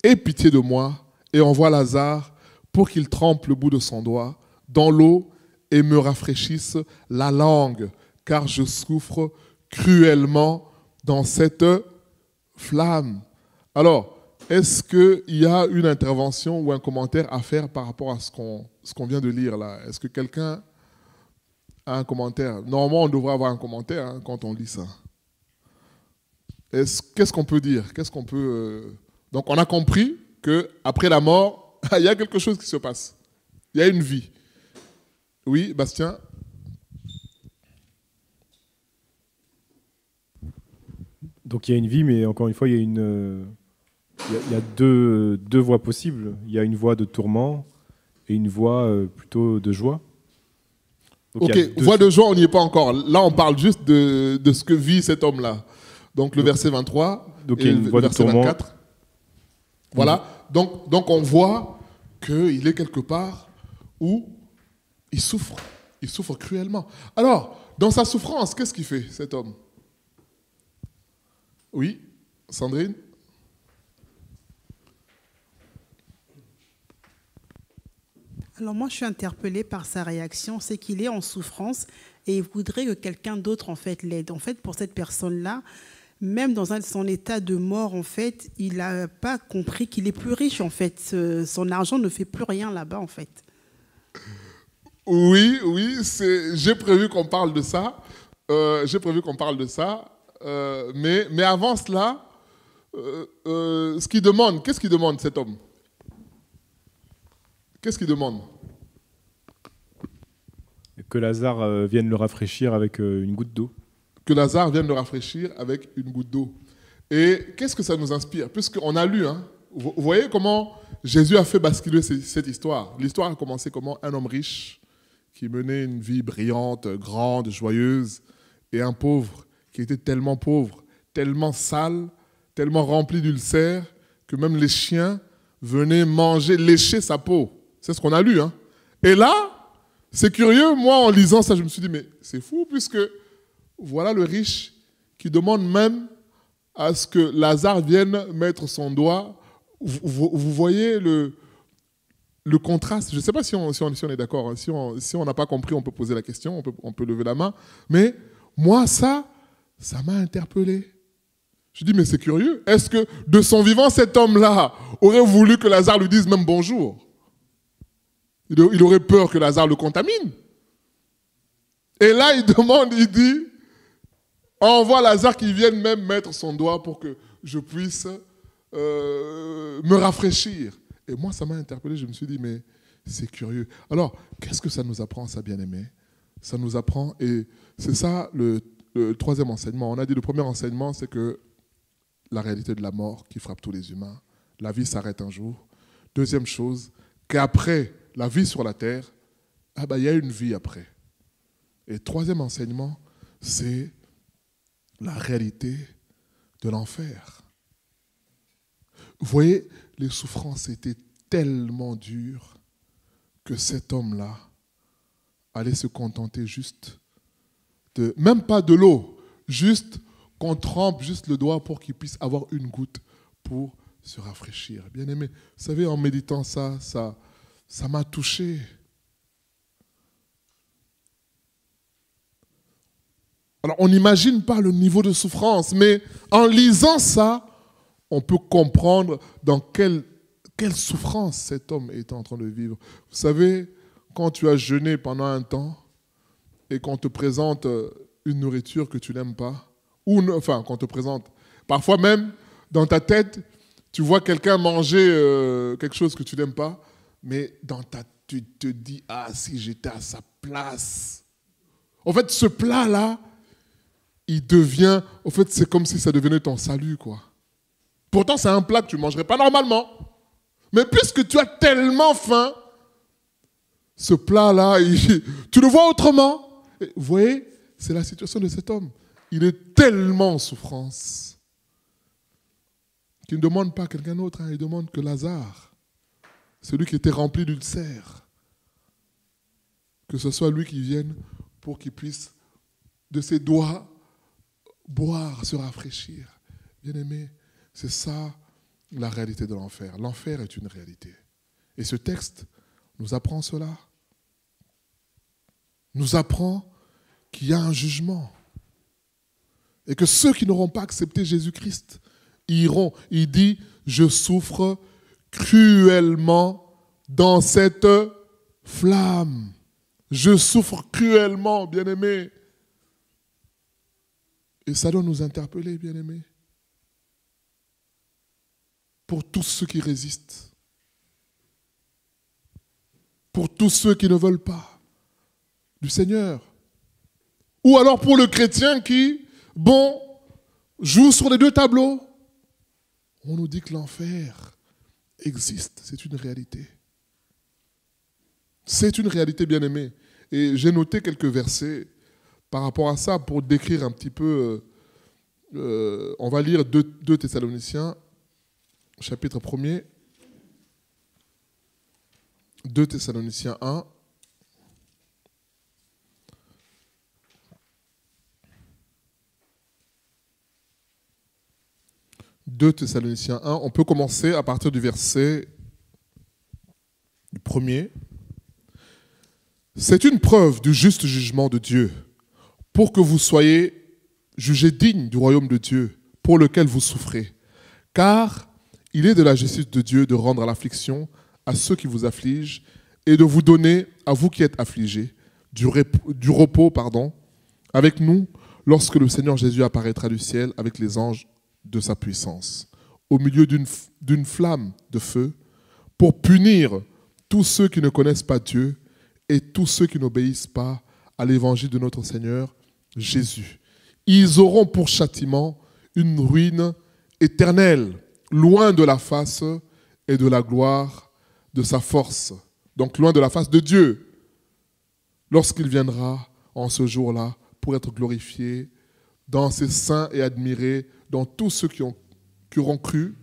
aie pitié de moi et envoie Lazare pour qu'il trempe le bout de son doigt dans l'eau et me rafraîchisse la langue, car je souffre cruellement dans cette flamme. » Alors, est-ce qu'il y a une intervention ou un commentaire à faire par rapport à ce qu'on vient de lire là? Est-ce que quelqu'un a un commentaire? Normalement, on devrait avoir un commentaire quand on lit ça. Qu'est-ce qu'on peut dire? Donc, on a compris qu'après la mort, il y a quelque chose qui se passe. Il y a une vie. Oui, Bastien? Donc, il y a une vie, mais encore une fois, il y a deux voies possibles. Il y a une voie de tourment et une voie plutôt de joie. Donc, ok, voie de joie, on n'y est pas encore. Là, on parle juste de ce que vit cet homme-là. Donc le verset 23 donc, et le verset 24. Voilà, donc on voit qu'il est quelque part où il souffre cruellement. Alors, dans sa souffrance, qu'est-ce qu'il fait, cet homme? Oui, Sandrine? Alors moi, je suis interpellée par sa réaction, c'est qu'il est en souffrance et il voudrait que quelqu'un d'autre en fait l'aide. En fait, pour cette personne-là, même dans son état de mort, en fait, il n'a pas compris qu'il est plus riche, en fait. Son argent ne fait plus rien là-bas, en fait. Oui, j'ai prévu qu'on parle de ça. Mais avant cela, qu'est-ce qu'il demande cet homme? Qu'est-ce qu'il demande? Que Lazare vienne le rafraîchir avec une goutte d'eau. Que Lazare vienne le rafraîchir avec une goutte d'eau. Et qu'est-ce que ça nous inspire? Puisqu'on a lu, vous voyez comment Jésus a fait basculer cette histoire. L'histoire a commencé comment? Un homme riche qui menait une vie brillante, grande, joyeuse, et un pauvre qui était tellement pauvre, tellement sale, tellement rempli d'ulcères, que même les chiens venaient lécher sa peau. C'est ce qu'on a lu. Et là, c'est curieux, moi en lisant ça, je me suis dit, mais c'est fou, puisque voilà le riche qui demande même à ce que Lazare vienne mettre son doigt. Vous voyez le contraste. Je ne sais pas si on est d'accord. Si on n'a pas compris, on peut poser la question, on peut lever la main. Mais moi, ça m'a interpellé. Je dis, mais c'est curieux. Est-ce que de son vivant, cet homme-là aurait voulu que Lazare lui dise même bonjour? Il aurait peur que Lazare le contamine. Et là, il demande, il dit, envoie Lazare qui vienne même mettre son doigt pour que je puisse me rafraîchir. Et moi, ça m'a interpellé. Je me suis dit, mais c'est curieux. Alors, qu'est-ce que ça nous apprend, ça, bien-aimé? Ça nous apprend, et c'est ça le troisième enseignement. On a dit, le premier enseignement, c'est que la réalité de la mort qui frappe tous les humains. La vie s'arrête un jour. Deuxième chose, qu'après la vie sur la terre, il y a une vie après. Et troisième enseignement, c'est la réalité de l'enfer. Vous voyez, les souffrances étaient tellement dures que cet homme-là allait se contenter juste de, même pas de l'eau, juste qu'on trempe juste le doigt pour qu'il puisse avoir une goutte pour se rafraîchir. Bien aimé, vous savez, en méditant ça m'a touché. Alors, on n'imagine pas le niveau de souffrance, mais en lisant ça, on peut comprendre dans quelle souffrance cet homme est en train de vivre. Vous savez, quand tu as jeûné pendant un temps et qu'on te présente une nourriture que tu n'aimes pas, qu'on te présente, parfois même dans ta tête, tu vois quelqu'un manger quelque chose que tu n'aimes pas, mais tu te dis, si j'étais à sa place. En fait, ce plat-là, c'est comme si ça devenait ton salut, quoi. Pourtant, c'est un plat que tu ne mangerais pas normalement. Mais puisque tu as tellement faim, ce plat-là, tu le vois autrement. Et vous voyez, c'est la situation de cet homme. Il est tellement en souffrance qu'il ne demande pas à quelqu'un d'autre, il demande que Lazare, celui qui était rempli d'ulcères, que ce soit lui qui vienne pour qu'il puisse, de ses doigts, boire, se rafraîchir. Bien-aimé, c'est ça la réalité de l'enfer. L'enfer est une réalité. Et ce texte nous apprend cela. Nous apprend qu'il y a un jugement. Et que ceux qui n'auront pas accepté Jésus-Christ iront. Il dit, je souffre cruellement dans cette flamme. Je souffre cruellement, bien-aimé. Et ça doit nous interpeller, bien-aimés. Pour tous ceux qui résistent. Pour tous ceux qui ne veulent pas du Seigneur. Ou alors pour le chrétien qui, joue sur les deux tableaux. On nous dit que l'enfer existe. C'est une réalité. C'est une réalité, bien-aimée. Et j'ai noté quelques versets par rapport à ça pour décrire un petit peu. On va lire 2 Thessaloniciens, chapitre 1er. 2 Thessaloniciens 1. « 2 Thessaloniciens 1 », on peut commencer à partir du verset du 1er. « C'est une preuve du juste jugement de Dieu, pour que vous soyez jugés dignes du royaume de Dieu, pour lequel vous souffrez. Car il est de la justice de Dieu de rendre l'affliction à ceux qui vous affligent et de vous donner, à vous qui êtes affligés, du repos avec nous lorsque le Seigneur Jésus apparaîtra du ciel avec les anges de sa puissance, au milieu d'une flamme de feu, pour punir tous ceux qui ne connaissent pas Dieu et tous ceux qui n'obéissent pas à l'évangile de notre Seigneur Jésus. Ils auront pour châtiment une ruine éternelle, loin de la face et de la gloire de sa force. Donc loin de la face de Dieu, lorsqu'il viendra en ce jour-là pour être glorifié dans ses saints et admiré dans tous ceux qui auront cru,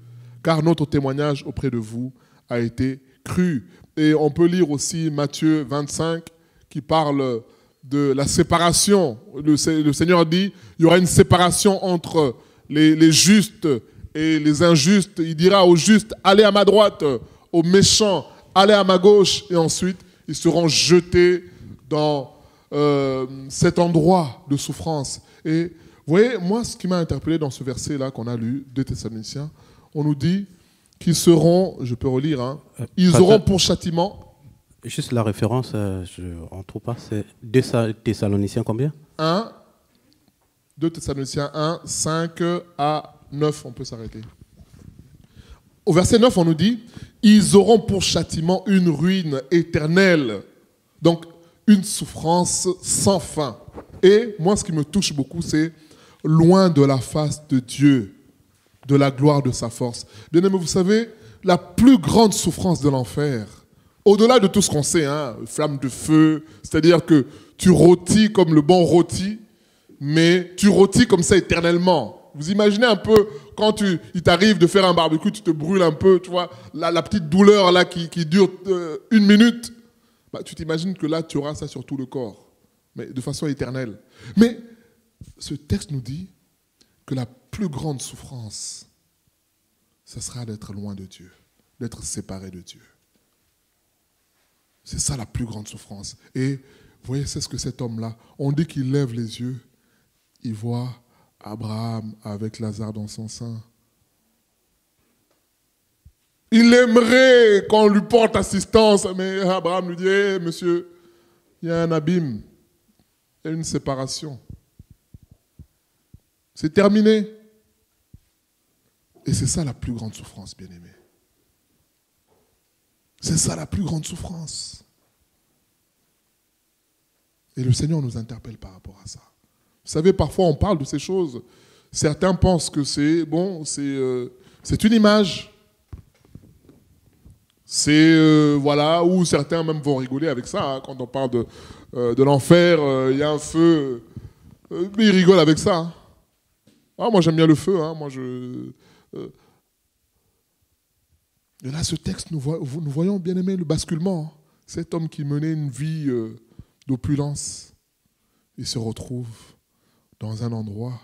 car notre témoignage auprès de vous a été cru. Et on peut lire aussi Matthieu 25 qui parle de la séparation. Le Seigneur dit il y aura une séparation entre les justes et les injustes. Il dira aux justes allez à ma droite, aux méchants allez à ma gauche, et ensuite ils seront jetés dans cet endroit de souffrance. Et vous voyez, moi ce qui m'a interpellé dans ce verset-là qu'on a lu, 2 Thessaloniciens, on nous dit qu'ils seront, je peux relire, hein, ils auront pour châtiment. Juste la référence, on ne trouve pas, c'est 2 Thessaloniciens combien 2 Thessaloniciens 1, 5 à 9, on peut s'arrêter. Au verset 9, on nous dit, ils auront pour châtiment une ruine éternelle, donc une souffrance sans fin. Et moi, ce qui me touche beaucoup, c'est loin de la face de Dieu, de la gloire de sa force. Bien-aimés, vous savez, la plus grande souffrance de l'enfer, au-delà de tout ce qu'on sait, hein, flamme de feu, c'est-à-dire que tu rôtis comme le bon rôti, mais tu rôtis comme ça éternellement. Vous imaginez un peu, quand il t'arrive de faire un barbecue, tu te brûles un peu, tu vois, la petite douleur là qui dure 1 minute, bah, tu t'imagines que là, tu auras ça sur tout le corps, mais de façon éternelle. Mais ce texte nous dit que la plus grande souffrance, ce sera d'être loin de Dieu, d'être séparé de Dieu. C'est ça la plus grande souffrance. Et vous voyez, c'est ce que cet homme-là, on dit qu'il lève les yeux, il voit Abraham avec Lazare dans son sein. Il aimerait qu'on lui porte assistance, mais Abraham lui dit, hey, monsieur, il y a un abîme, il y a une séparation. C'est terminé. Et c'est ça la plus grande souffrance, bien-aimés. C'est ça la plus grande souffrance. Et le Seigneur nous interpelle par rapport à ça. Vous savez, parfois on parle de ces choses. Certains pensent que c'est bon, c'est une image. C'est, voilà, ou certains même vont rigoler avec ça. Hein, quand on parle de l'enfer, il y a un feu. Mais ils rigolent avec ça. Hein. Ah, moi j'aime bien le feu. Hein, Et là, ce texte, nous voyons, bien aimé, le basculement. Hein. Cet homme qui menait une vie d'opulence, il se retrouve dans un endroit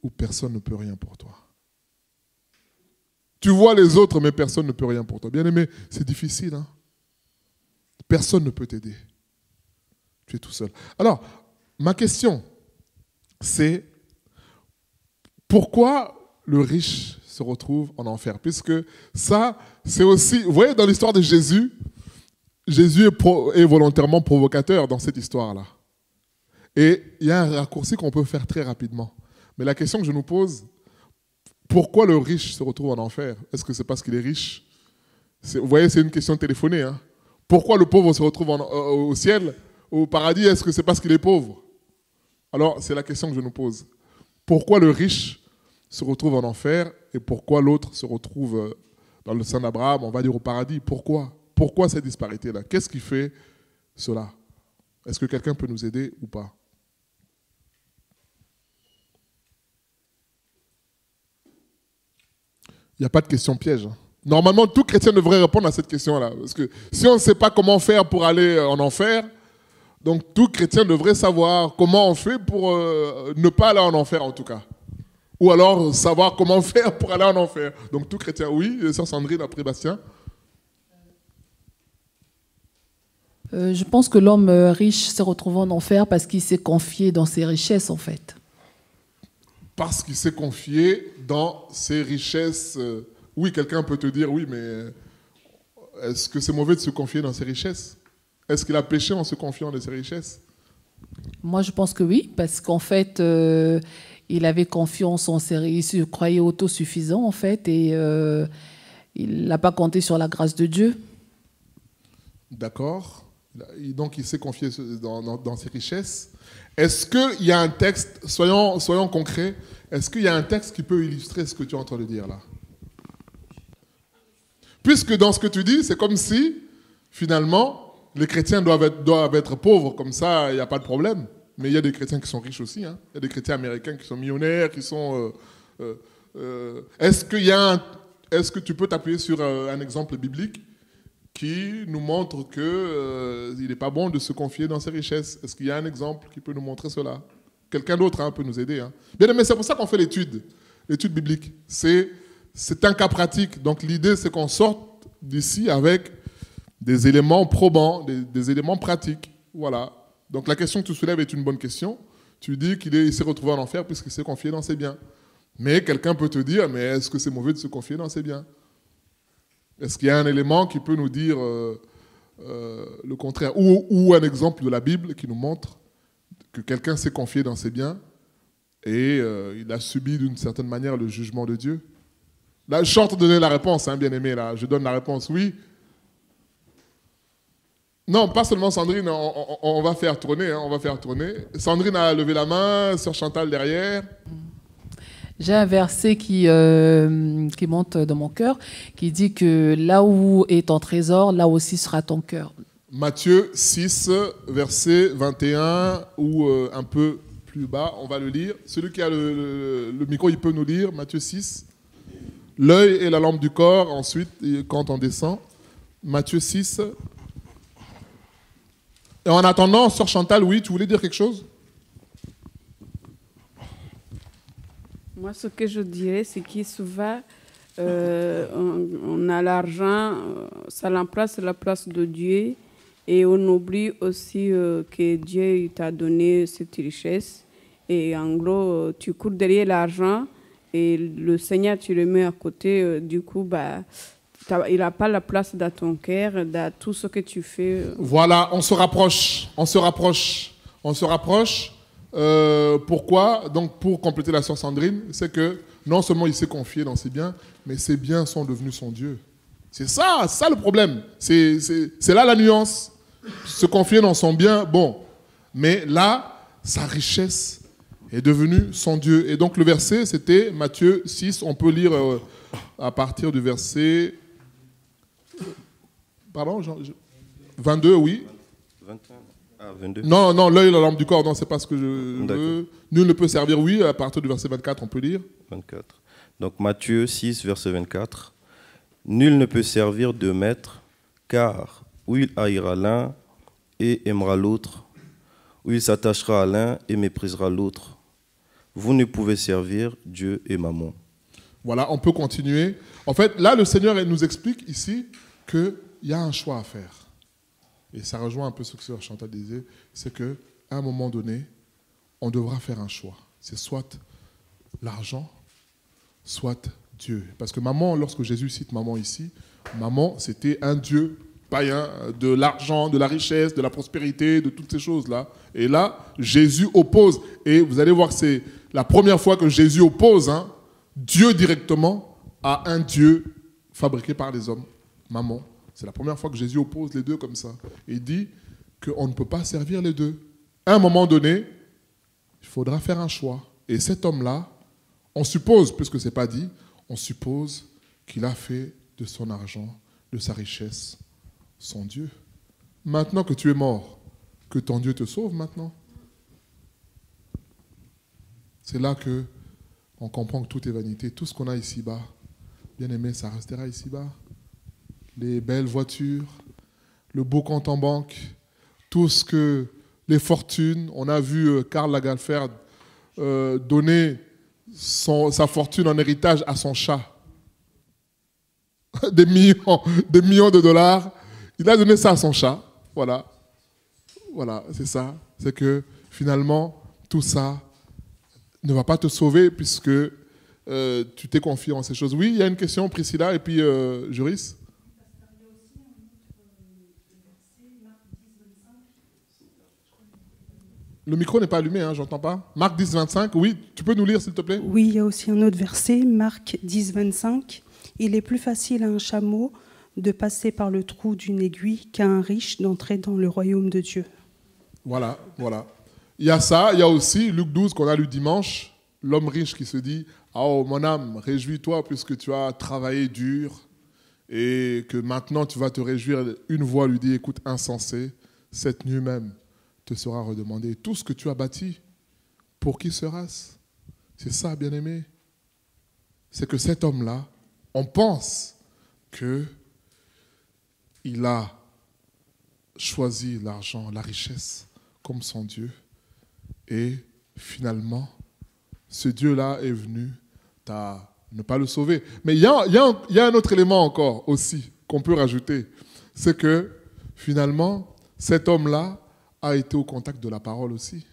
où personne ne peut rien pour toi. Tu vois les autres, mais personne ne peut rien pour toi. Bien aimé, c'est difficile. Hein? Personne ne peut t'aider. Tu es tout seul. Alors, ma question, c'est pourquoi le riche se retrouve en enfer? Puisque ça, c'est aussi... Vous voyez, dans l'histoire de Jésus, Jésus est volontairement provocateur dans cette histoire-là. Et il y a un raccourci qu'on peut faire très rapidement. Mais la question que je nous pose, pourquoi le riche se retrouve en enfer? Est-ce que c'est parce qu'il est riche? Vous voyez, c'est une question téléphonée. Hein? Pourquoi le pauvre se retrouve au ciel, au paradis? Est-ce que c'est parce qu'il est pauvre? Alors, c'est la question que je nous pose. Pourquoi le riche se retrouve en enfer et pourquoi l'autre se retrouve dans le sein d'Abraham, on va dire au paradis? Pourquoi? Pourquoi cette disparité-là? Qu'est-ce qui fait cela? Est-ce que quelqu'un peut nous aider ou pas? Il n'y a pas de question piège. Normalement, tout chrétien devrait répondre à cette question-là. Parce que si on ne sait pas comment faire pour aller en enfer, donc tout chrétien devrait savoir comment on fait pour ne pas aller en enfer en tout cas. Ou alors savoir comment faire pour aller en enfer. Donc tout chrétien, oui, sœur Sandrine, après Bastien. Je pense que l'homme riche se retrouve en enfer parce qu'il s'est confié dans ses richesses en fait. parce qu'il s'est confié dans ses richesses. Oui, quelqu'un peut te dire, oui, mais est-ce que c'est mauvais de se confier dans ses richesses? Est-ce qu'il a péché en se confiant dans ses richesses? Moi, je pense que oui, parce qu'en fait, il avait confiance en ses richesses, il se croyait autosuffisant, en fait, et il n'a pas compté sur la grâce de Dieu. D'accord. Donc, il s'est confié dans ses richesses. Est-ce qu'il y a un texte, soyons concrets, est-ce qu'il y a un texte qui peut illustrer ce que tu es en train de dire là? Puisque dans ce que tu dis, c'est comme si, finalement, les chrétiens doivent être pauvres, comme ça, il n'y a pas de problème. Mais il y a des chrétiens qui sont riches aussi. Hein. Il y a des chrétiens américains qui sont millionnaires, qui sont... Est-ce que tu peux t'appuyer sur un exemple biblique qui nous montre qu'il n'est pas bon de se confier dans ses richesses? Est-ce qu'il y a un exemple qui peut nous montrer cela? Quelqu'un d'autre peut nous aider. Hein. Bien, mais c'est pour ça qu'on fait l'étude biblique. C'est un cas pratique. Donc l'idée, c'est qu'on sorte d'ici avec des éléments probants, des éléments pratiques. Voilà. Donc la question que tu soulèves est une bonne question. Tu dis qu'il s'est retrouvé en enfer puisqu'il s'est confié dans ses biens. Mais quelqu'un peut te dire, mais est-ce que c'est mauvais de se confier dans ses biens? Est-ce qu'il y a un élément qui peut nous dire le contraire? Ou un exemple de la Bible qui nous montre que quelqu'un s'est confié dans ses biens et il a subi d'une certaine manière le jugement de Dieu? Là, je suis en train de donner la réponse, hein, bien aimé. Là. Je donne la réponse, oui. Non, pas seulement Sandrine, on va faire tourner. Hein, on va faire tourner. Sandrine a levé la main, Sœur Chantal derrière. J'ai un verset qui monte dans mon cœur, qui dit que là où est ton trésor, là aussi sera ton cœur. Matthieu 6, verset 21, ou un peu plus bas, on va le lire. Celui qui a le micro, il peut nous lire, Matthieu 6. L'œil est la lampe du corps, ensuite, quand on descend. Matthieu 6. Et en attendant, Sœur Chantal, oui, tu voulais dire quelque chose? Moi, ce que je dirais, c'est que souvent, on a l'argent, ça remplace la place de Dieu, et on oublie aussi que Dieu t'a donné cette richesse. Et en gros, tu cours derrière l'argent, et le Seigneur, tu le mets à côté, du coup, il n'a pas la place dans ton cœur, dans tout ce que tu fais. Voilà, on se rapproche. Pourquoi? Donc, pour compléter la sœur Sandrine, c'est que non seulement il s'est confié dans ses biens, mais ses biens sont devenus son Dieu. C'est ça le problème. C'est là la nuance. Se confier dans son bien, bon. Mais là, sa richesse est devenue son Dieu. Et donc, le verset, c'était Matthieu 6. On peut lire à partir du verset... Pardon, 22, oui. 21. Ah, 22. Non, l'œil, la lampe du corps, non, c'est pas ce que je veux. Nul ne peut servir, oui, à partir du verset 24, on peut lire. 24. Donc Matthieu 6, verset 24. Nul ne peut servir deux maîtres, car ou il haïra l'un et aimera l'autre, ou il s'attachera à l'un et méprisera l'autre. Vous ne pouvez servir Dieu et Mammon. Voilà, on peut continuer. En fait, là, le Seigneur nous explique ici qu'il y a un choix à faire. Et ça rejoint un peu ce que Sœur Chantal disait, c'est qu'à un moment donné, on devra faire un choix. C'est soit l'argent, soit Dieu. Parce que Mammon, lorsque Jésus cite Mammon ici, Mammon, c'était un dieu païen de l'argent, de la richesse, de la prospérité, de toutes ces choses-là. Et là, Jésus oppose. Et vous allez voir que c'est la première fois que Jésus oppose Dieu directement à un Dieu fabriqué par les hommes, Mammon. C'est la première fois que Jésus oppose les deux comme ça. Et il dit qu'on ne peut pas servir les deux. À un moment donné, il faudra faire un choix. Et cet homme-là, on suppose, puisque ce n'est pas dit, on suppose qu'il a fait de son argent, de sa richesse, son Dieu. Maintenant que tu es mort, que ton Dieu te sauve maintenant. C'est là que on comprend que tout est vanité. Tout ce qu'on a ici-bas, bien aimé, ça restera ici-bas. Les belles voitures, le beau compte en banque, tout ce que les fortunes. On a vu Karl Lagerfeld donner sa fortune en héritage à son chat. Des millions de dollars. Il a donné ça à son chat. Voilà, c'est ça. C'est que finalement, tout ça ne va pas te sauver puisque tu t'es confié en ces choses. Oui, il y a une question, Priscilla, et puis Joris. Le micro n'est pas allumé, hein, j'entends pas. Marc 10, 25, oui, tu peux nous lire s'il te plaît? Oui, il y a aussi un autre verset, Marc 10, 25. Il est plus facile à un chameau de passer par le trou d'une aiguille qu'à un riche d'entrer dans le royaume de Dieu. Voilà, voilà. Il y a ça, il y a aussi Luc 12 qu'on a lu dimanche, l'homme riche qui se dit « Oh mon âme, réjouis-toi puisque tu as travaillé dur et que maintenant tu vas te réjouir. » Une voix lui dit « Écoute, insensé, cette nuit même te sera redemandé. Tout ce que tu as bâti, pour qui sera-ce » C'est ça, bien-aimé. C'est que cet homme-là, on pense qu'il a choisi l'argent, la richesse comme son Dieu. Et finalement, ce Dieu-là est venu ne pas le sauver. Mais il y a un autre élément encore aussi qu'on peut rajouter. C'est que finalement, cet homme-là a été au contact de la parole aussi.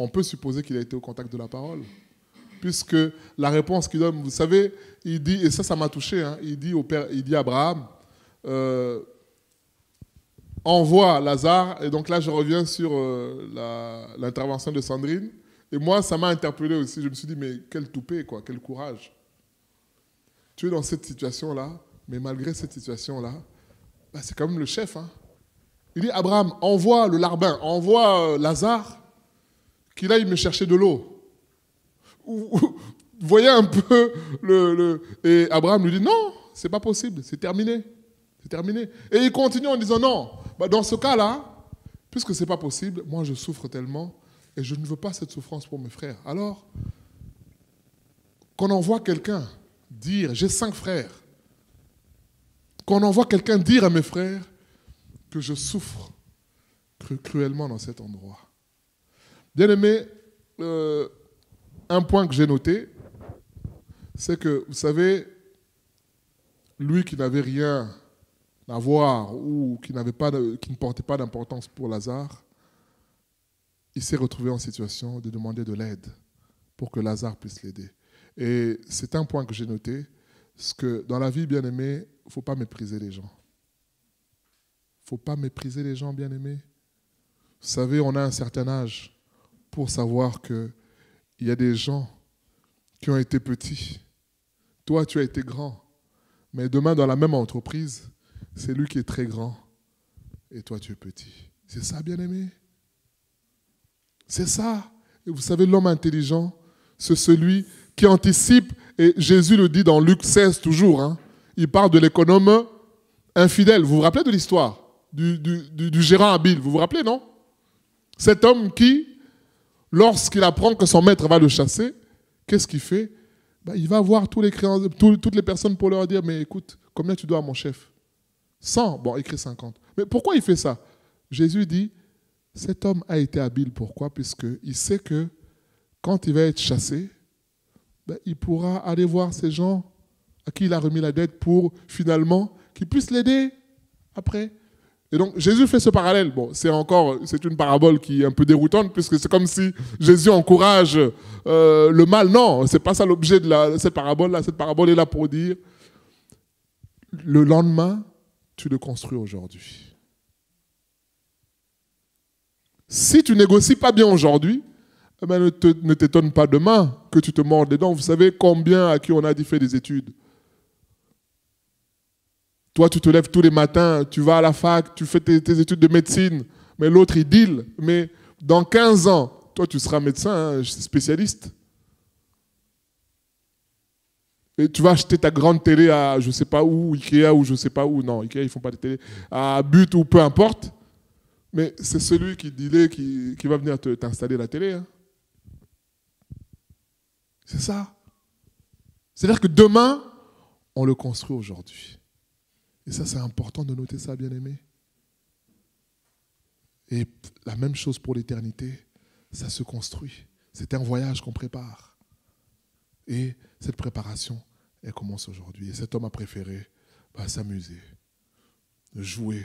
On peut supposer qu'il a été au contact de la parole. Puisque la réponse qu'il donne, vous savez, il dit, et ça m'a touché, hein, il dit à Abraham, envoie Lazare, et donc là je reviens sur l'intervention de Sandrine, et moi ça m'a interpellé aussi, je me suis dit mais quel toupet, quoi, quel courage. Tu es dans cette situation-là, mais malgré cette situation-là, bah, c'est quand même le chef. Hein. Il dit Abraham, envoie le larbin, envoie Lazare, qu'il aille me chercher de l'eau. Vous voyez un peu Et Abraham lui dit non, c'est pas possible, c'est terminé. C'est terminé. Et il continue en disant non, bah dans ce cas-là, puisque ce n'est pas possible, moi je souffre tellement et je ne veux pas cette souffrance pour mes frères. Alors, qu'on envoie quelqu'un dire, j'ai 5 frères, qu'on envoie quelqu'un dire à mes frères que je souffre cruellement dans cet endroit. Bien-aimé, un point que j'ai noté, c'est que, vous savez, lui qui n'avait rien à voir ou qui ne portait pas d'importance pour Lazare, il s'est retrouvé en situation de demander de l'aide pour que Lazare puisse l'aider. Et c'est un point que j'ai noté, parce que dans la vie, bien-aimé, il ne faut pas mépriser les gens. Il ne faut pas mépriser les gens, bien-aimés. Vous savez, on a un certain âge pour savoir qu'il y a des gens qui ont été petits. Toi, tu as été grand. Mais demain, dans la même entreprise, c'est lui qui est très grand et toi, tu es petit. C'est ça, bien-aimé. C'est ça. Et vous savez, l'homme intelligent, c'est celui qui anticipe. Et Jésus le dit dans Luc 16 toujours. Hein, il parle de l'économe infidèle. Vous vous rappelez de l'histoire du gérant habile? Vous vous rappelez, non? Cet homme qui, lorsqu'il apprend que son maître va le chasser, qu'est-ce qu'il fait? Ben, il va voir toutes les personnes pour leur dire, mais écoute, combien tu dois à mon chef? 100, bon, écrit 50. Mais pourquoi il fait ça? Jésus dit, cet homme a été habile. Pourquoi? Puisqu'il sait que quand il va être chassé, ben, il pourra aller voir ces gens à qui il a remis la dette pour finalement qu'ils puissent l'aider après. Et donc Jésus fait ce parallèle. Bon, c'est une parabole qui est un peu déroutante puisque c'est comme si Jésus encourage le mal. Non, c'est pas ça l'objet de cette parabole-là. Cette parabole est là pour dire le lendemain, tu le construis aujourd'hui. Si tu négocies pas bien aujourd'hui, eh ben ne t'étonne pas demain que tu te mords les dents. Vous savez combien à qui on a dit fait des études? Toi, tu te lèves tous les matins, tu vas à la fac, tu fais tes études de médecine, mais l'autre, il deal. Mais dans 15 ans, toi, tu seras médecin, hein, spécialiste. Et tu vas acheter ta grande télé à je ne sais pas où, Ikea ou je ne sais pas où. Non, Ikea, ils ne font pas de télé. À But ou peu importe. Mais c'est celui qui dealait qui va venir t'installer la télé. Hein. C'est ça. C'est-à-dire que demain, on le construit aujourd'hui. Et ça, c'est important de noter ça, bien-aimé. Et la même chose pour l'éternité, ça se construit. C'est un voyage qu'on prépare. Et cette préparation, elle commence aujourd'hui. Et cet homme a préféré s'amuser, jouer,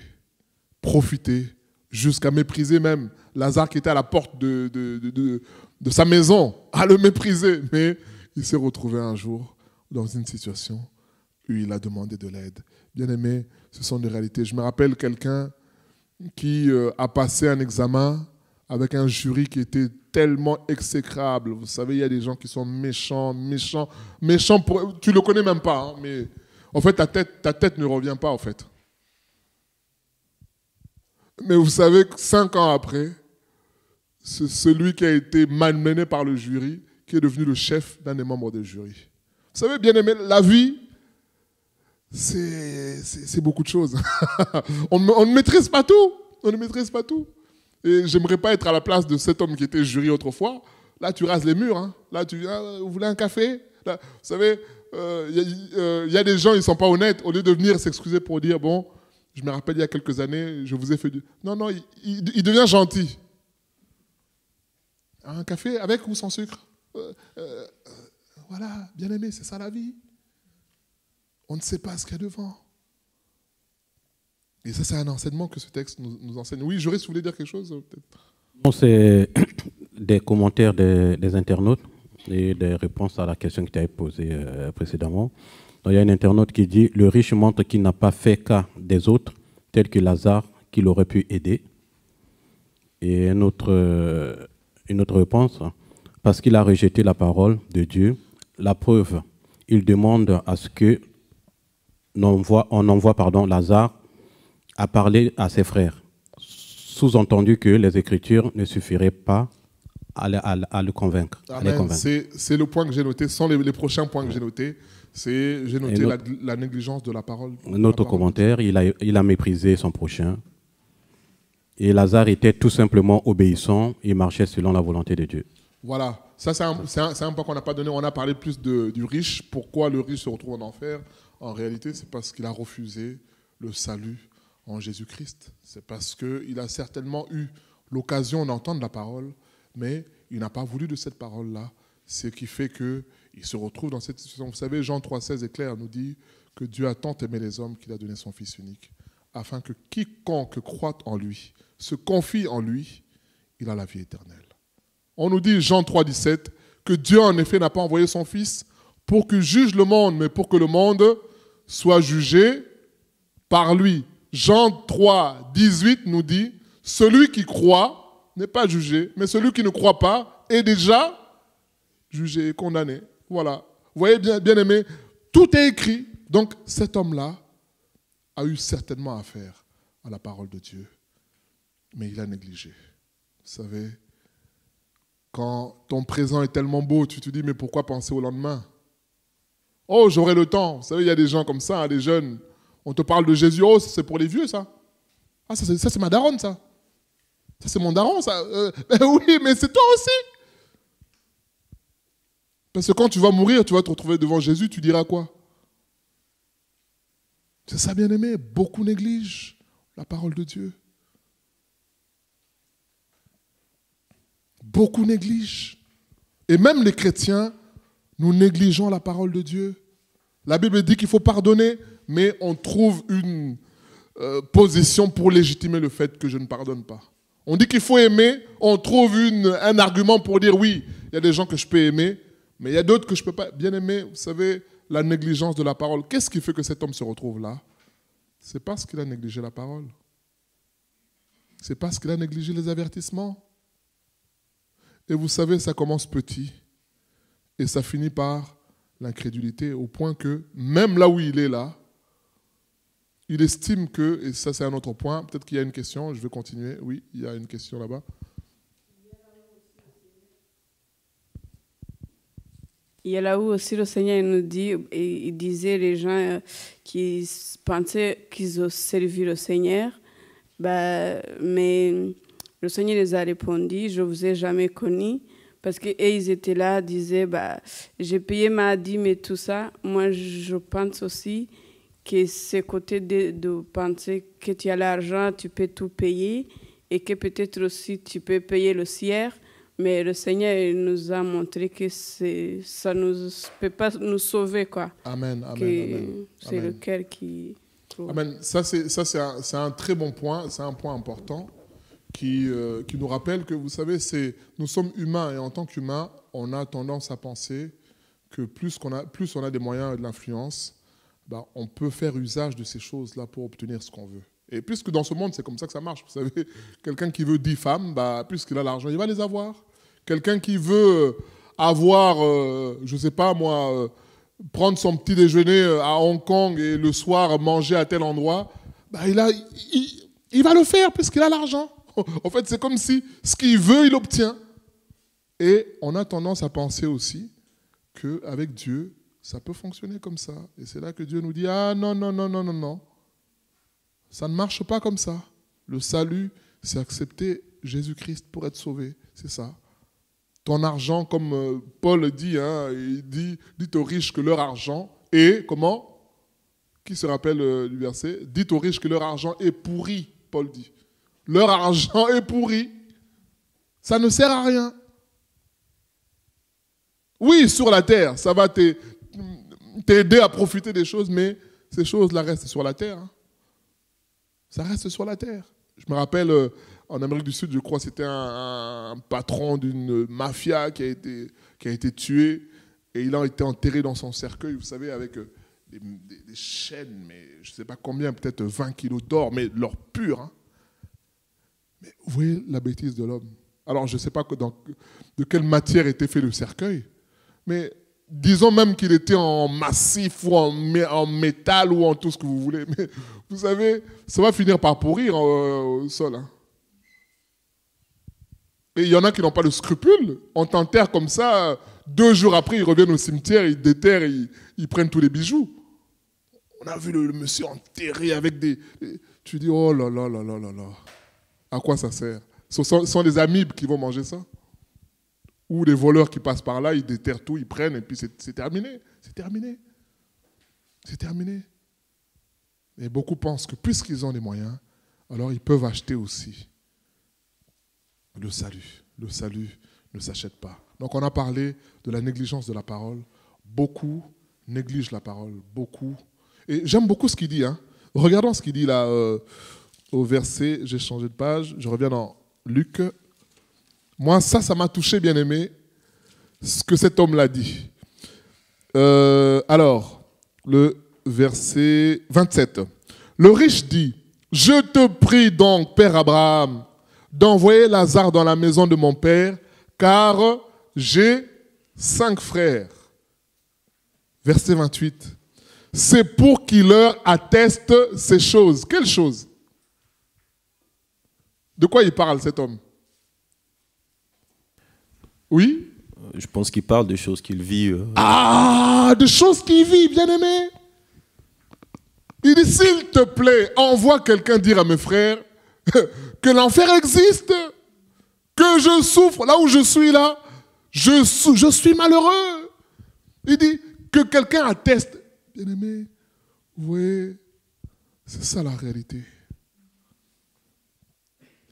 profiter jusqu'à mépriser même Lazare qui était à la porte de sa maison, à le mépriser. Mais il s'est retrouvé un jour dans une situation où il a demandé de l'aide. Bien aimé, ce sont des réalités. Je me rappelle quelqu'un qui a passé un examen avec un jury qui était tellement exécrable. Vous savez, il y a des gens qui sont méchants. Tu ne le connais même pas, hein, mais en fait, ta tête ne revient pas, en fait. Mais vous savez que 5 ans après, c'est celui qui a été malmené par le jury qui est devenu le chef d'un des membres du jury. Vous savez, bien aimé, la vie, c'est beaucoup de choses. On ne maîtrise pas tout. On ne maîtrise pas tout. Et j'aimerais pas être à la place de cet homme qui était jury autrefois. Là, tu rases les murs. Hein. Là, tu viens, vous voulez un café? Là, vous savez, y a des gens, ils ne sont pas honnêtes. Au lieu de venir s'excuser pour dire, bon, je me rappelle il y a quelques années, je vous ai fait du... Non, non, il devient gentil. Un café avec ou sans sucre? Voilà, bien aimé, c'est ça la vie. On ne sait pas ce qu'il y a devant. Et ça, c'est un enseignement que ce texte nous enseigne. Oui, Joris, vous voulez dire quelque chose peut-être? C'est des commentaires des internautes et des réponses à la question qui t'a été posée précédemment. Donc, il y a un internaute qui dit « Le riche montre qu'il n'a pas fait cas des autres, tel que Lazare, qu'il aurait pu aider. » Et une autre réponse « Parce qu'il a rejeté la parole de Dieu, la preuve, il demande à ce que on envoie Lazare à parler à ses frères. Sous-entendu que les Écritures ne suffiraient pas à le convaincre. C'est le point que j'ai noté. Ce sont les prochains points que j'ai notés. J'ai noté la négligence de la parole. Notre commentaire, il a méprisé son prochain. Et Lazare était tout simplement obéissant. Il marchait selon la volonté de Dieu. Voilà. Ça, c'est un point qu'on n'a pas donné. On a parlé plus du riche. Pourquoi le riche se retrouve en enfer? En réalité, c'est parce qu'il a refusé le salut en Jésus-Christ. C'est parce qu'il a certainement eu l'occasion d'entendre la parole, mais il n'a pas voulu de cette parole-là. Ce qui fait qu'il se retrouve dans cette situation. Vous savez, Jean 3,16 est clair, nous dit que Dieu a tant aimé les hommes qu'il a donné son Fils unique, afin que quiconque croit en lui, se confie en lui, il a la vie éternelle. On nous dit, Jean 3,17, que Dieu en effet n'a pas envoyé son Fils pour qu'il juge le monde, mais pour que le monde soit jugé par lui. Jean 3,18 nous dit, celui qui croit n'est pas jugé, mais celui qui ne croit pas est déjà jugé et condamné. Voilà. Vous voyez, bien aimé, tout est écrit. Donc cet homme-là a eu certainement affaire à la parole de Dieu, mais il a négligé. Vous savez, quand ton présent est tellement beau, tu te dis, mais pourquoi penser au lendemain? Oh, j'aurai le temps. Vous savez, il y a des gens comme ça, des jeunes. On te parle de Jésus. Oh, c'est pour les vieux, ça. Ah, ça c'est ma daronne, ça. Ça, c'est mon daron, ça. Oui, mais c'est toi aussi. Parce que quand tu vas mourir, tu vas te retrouver devant Jésus, tu diras quoi? C'est ça, bien-aimé. Beaucoup négligent la parole de Dieu. Beaucoup négligent. Et même les chrétiens, nous négligeons la parole de Dieu. La Bible dit qu'il faut pardonner, mais on trouve une position pour légitimer le fait que je ne pardonne pas. On dit qu'il faut aimer, on trouve un argument pour dire oui, il y a des gens que je peux aimer, mais il y a d'autres que je ne peux pas bien aimer. Vous savez, la négligence de la parole. Qu'est-ce qui fait que cet homme se retrouve là? C'est parce qu'il a négligé la parole. C'est parce qu'il a négligé les avertissements. Et vous savez, ça commence petit et ça finit par l'incrédulité, au point que même là où il est là, il estime que, et ça c'est un autre point, peut-être qu'il y a une question, je vais continuer. Oui, il y a une question là-bas. Il y a là où aussi le Seigneur nous dit, et il disait les gens qui pensaient qu'ils ont servi le Seigneur, mais le Seigneur les a répondu, je ne vous ai jamais connu, parce qu'ils étaient là, disaient, j'ai payé ma dîme et tout ça. Moi, je pense aussi que c'est côté de penser que tu as l'argent, tu peux tout payer, et que peut-être aussi tu peux payer le tiers. Mais le Seigneur nous a montré que ça ne peut pas nous sauver, quoi. Amen, amen. C'est le cœur qui trouve. Amen. Ça c'est un très bon point, c'est un point important. qui nous rappelle que, vous savez, nous sommes humains et en tant qu'humains, on a tendance à penser que plus on a des moyens et de l'influence, on peut faire usage de ces choses-là pour obtenir ce qu'on veut. Et puisque dans ce monde, c'est comme ça que ça marche. Vous savez, quelqu'un qui veut 10 femmes, puisqu'il a l'argent, il va les avoir. Quelqu'un qui veut avoir, je ne sais pas moi, prendre son petit déjeuner à Hong Kong et le soir manger à tel endroit, il va le faire puisqu'il a l'argent. En fait, c'est comme si ce qu'il veut, il l'obtient. Et on a tendance à penser aussi qu'avec Dieu, ça peut fonctionner comme ça. Et c'est là que Dieu nous dit, ah non, non, non, non, non, non. Ça ne marche pas comme ça. Le salut, c'est accepter Jésus-Christ pour être sauvé. C'est ça. Ton argent, comme Paul dit, il dit aux riches que leur argent est, comment? Qui se rappelle du verset? Dites aux riches que leur argent est pourri, Paul dit. Leur argent est pourri. Ça ne sert à rien. Oui, sur la terre, ça va t'aider à profiter des choses, mais ces choses-là restent sur la terre. Ça reste sur la terre. Je me rappelle, en Amérique du Sud, je crois, c'était un patron d'une mafia qui a été tué et il a été enterré dans son cercueil, vous savez, avec des chaînes, mais je ne sais pas combien, peut-être 20 kilos d'or, mais de l'or pur. Mais vous voyez la bêtise de l'homme. Alors, je ne sais pas de quelle matière était fait le cercueil, mais disons même qu'il était en massif ou en métal ou en tout ce que vous voulez. Mais vous savez, ça va finir par pourrir au sol. Et il y en a qui n'ont pas de scrupules. On t'enterre comme ça, 2 jours après, ils reviennent au cimetière, ils déterrent, ils prennent tous les bijoux. On a vu le monsieur enterré avec des... Tu dis, oh là là là là là là. À quoi ça sert? Ce sont des amibes qui vont manger ça. Ou des voleurs qui passent par là, ils déterrent tout, ils prennent, et puis c'est terminé. C'est terminé. C'est terminé. Et beaucoup pensent que puisqu'ils ont les moyens, alors ils peuvent acheter aussi le salut. Le salut ne s'achète pas. Donc on a parlé de la négligence de la parole. Beaucoup négligent la parole. Beaucoup. Et j'aime beaucoup ce qu'il dit. Regardons ce qu'il dit là au verset, j'ai changé de page, je reviens dans Luc. Moi, ça m'a touché, bien aimé, ce que cet homme l'a dit. Alors, le verset 27. Le riche dit, « Je te prie donc, Père Abraham, d'envoyer Lazare dans la maison de mon père, car j'ai 5 frères. » Verset 28. « C'est pour qu'il leur atteste ces choses. » Quelles choses? De quoi il parle, cet homme? Oui? Je pense qu'il parle de choses qu'il vit. Ah, de choses qu'il vit, bien-aimé. Il dit, s'il te plaît, envoie quelqu'un dire à mes frères que l'enfer existe, que je souffre, là où je suis là, je suis malheureux. Il dit que quelqu'un atteste. Bien-aimé, oui, c'est ça la réalité.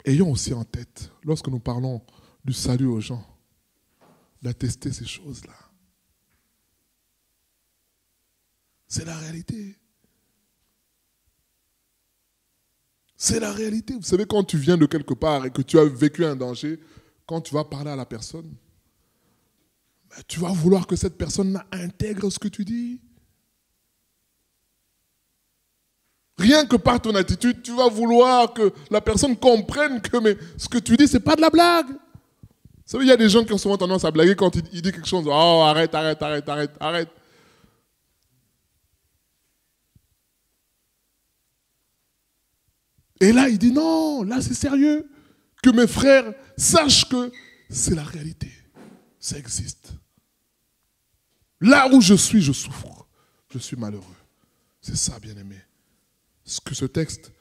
Ayons aussi en tête, lorsque nous parlons du salut aux gens, d'attester ces choses-là. C'est la réalité. C'est la réalité. Vous savez, quand tu viens de quelque part et que tu as vécu un danger, quand tu vas parler à la personne, tu vas vouloir que cette personne intègre ce que tu dis. Rien que par ton attitude, tu vas vouloir que la personne comprenne que ce que tu dis, ce n'est pas de la blague. Vous savez, il y a des gens qui ont souvent tendance à blaguer quand il dit quelque chose. Oh, arrête, arrête, arrête, arrête, arrête. Et là, il dit non, là c'est sérieux. Que mes frères sachent que c'est la réalité. Ça existe. Là où je suis, je souffre. Je suis malheureux. C'est ça, bien-aimé. Ce que ce texte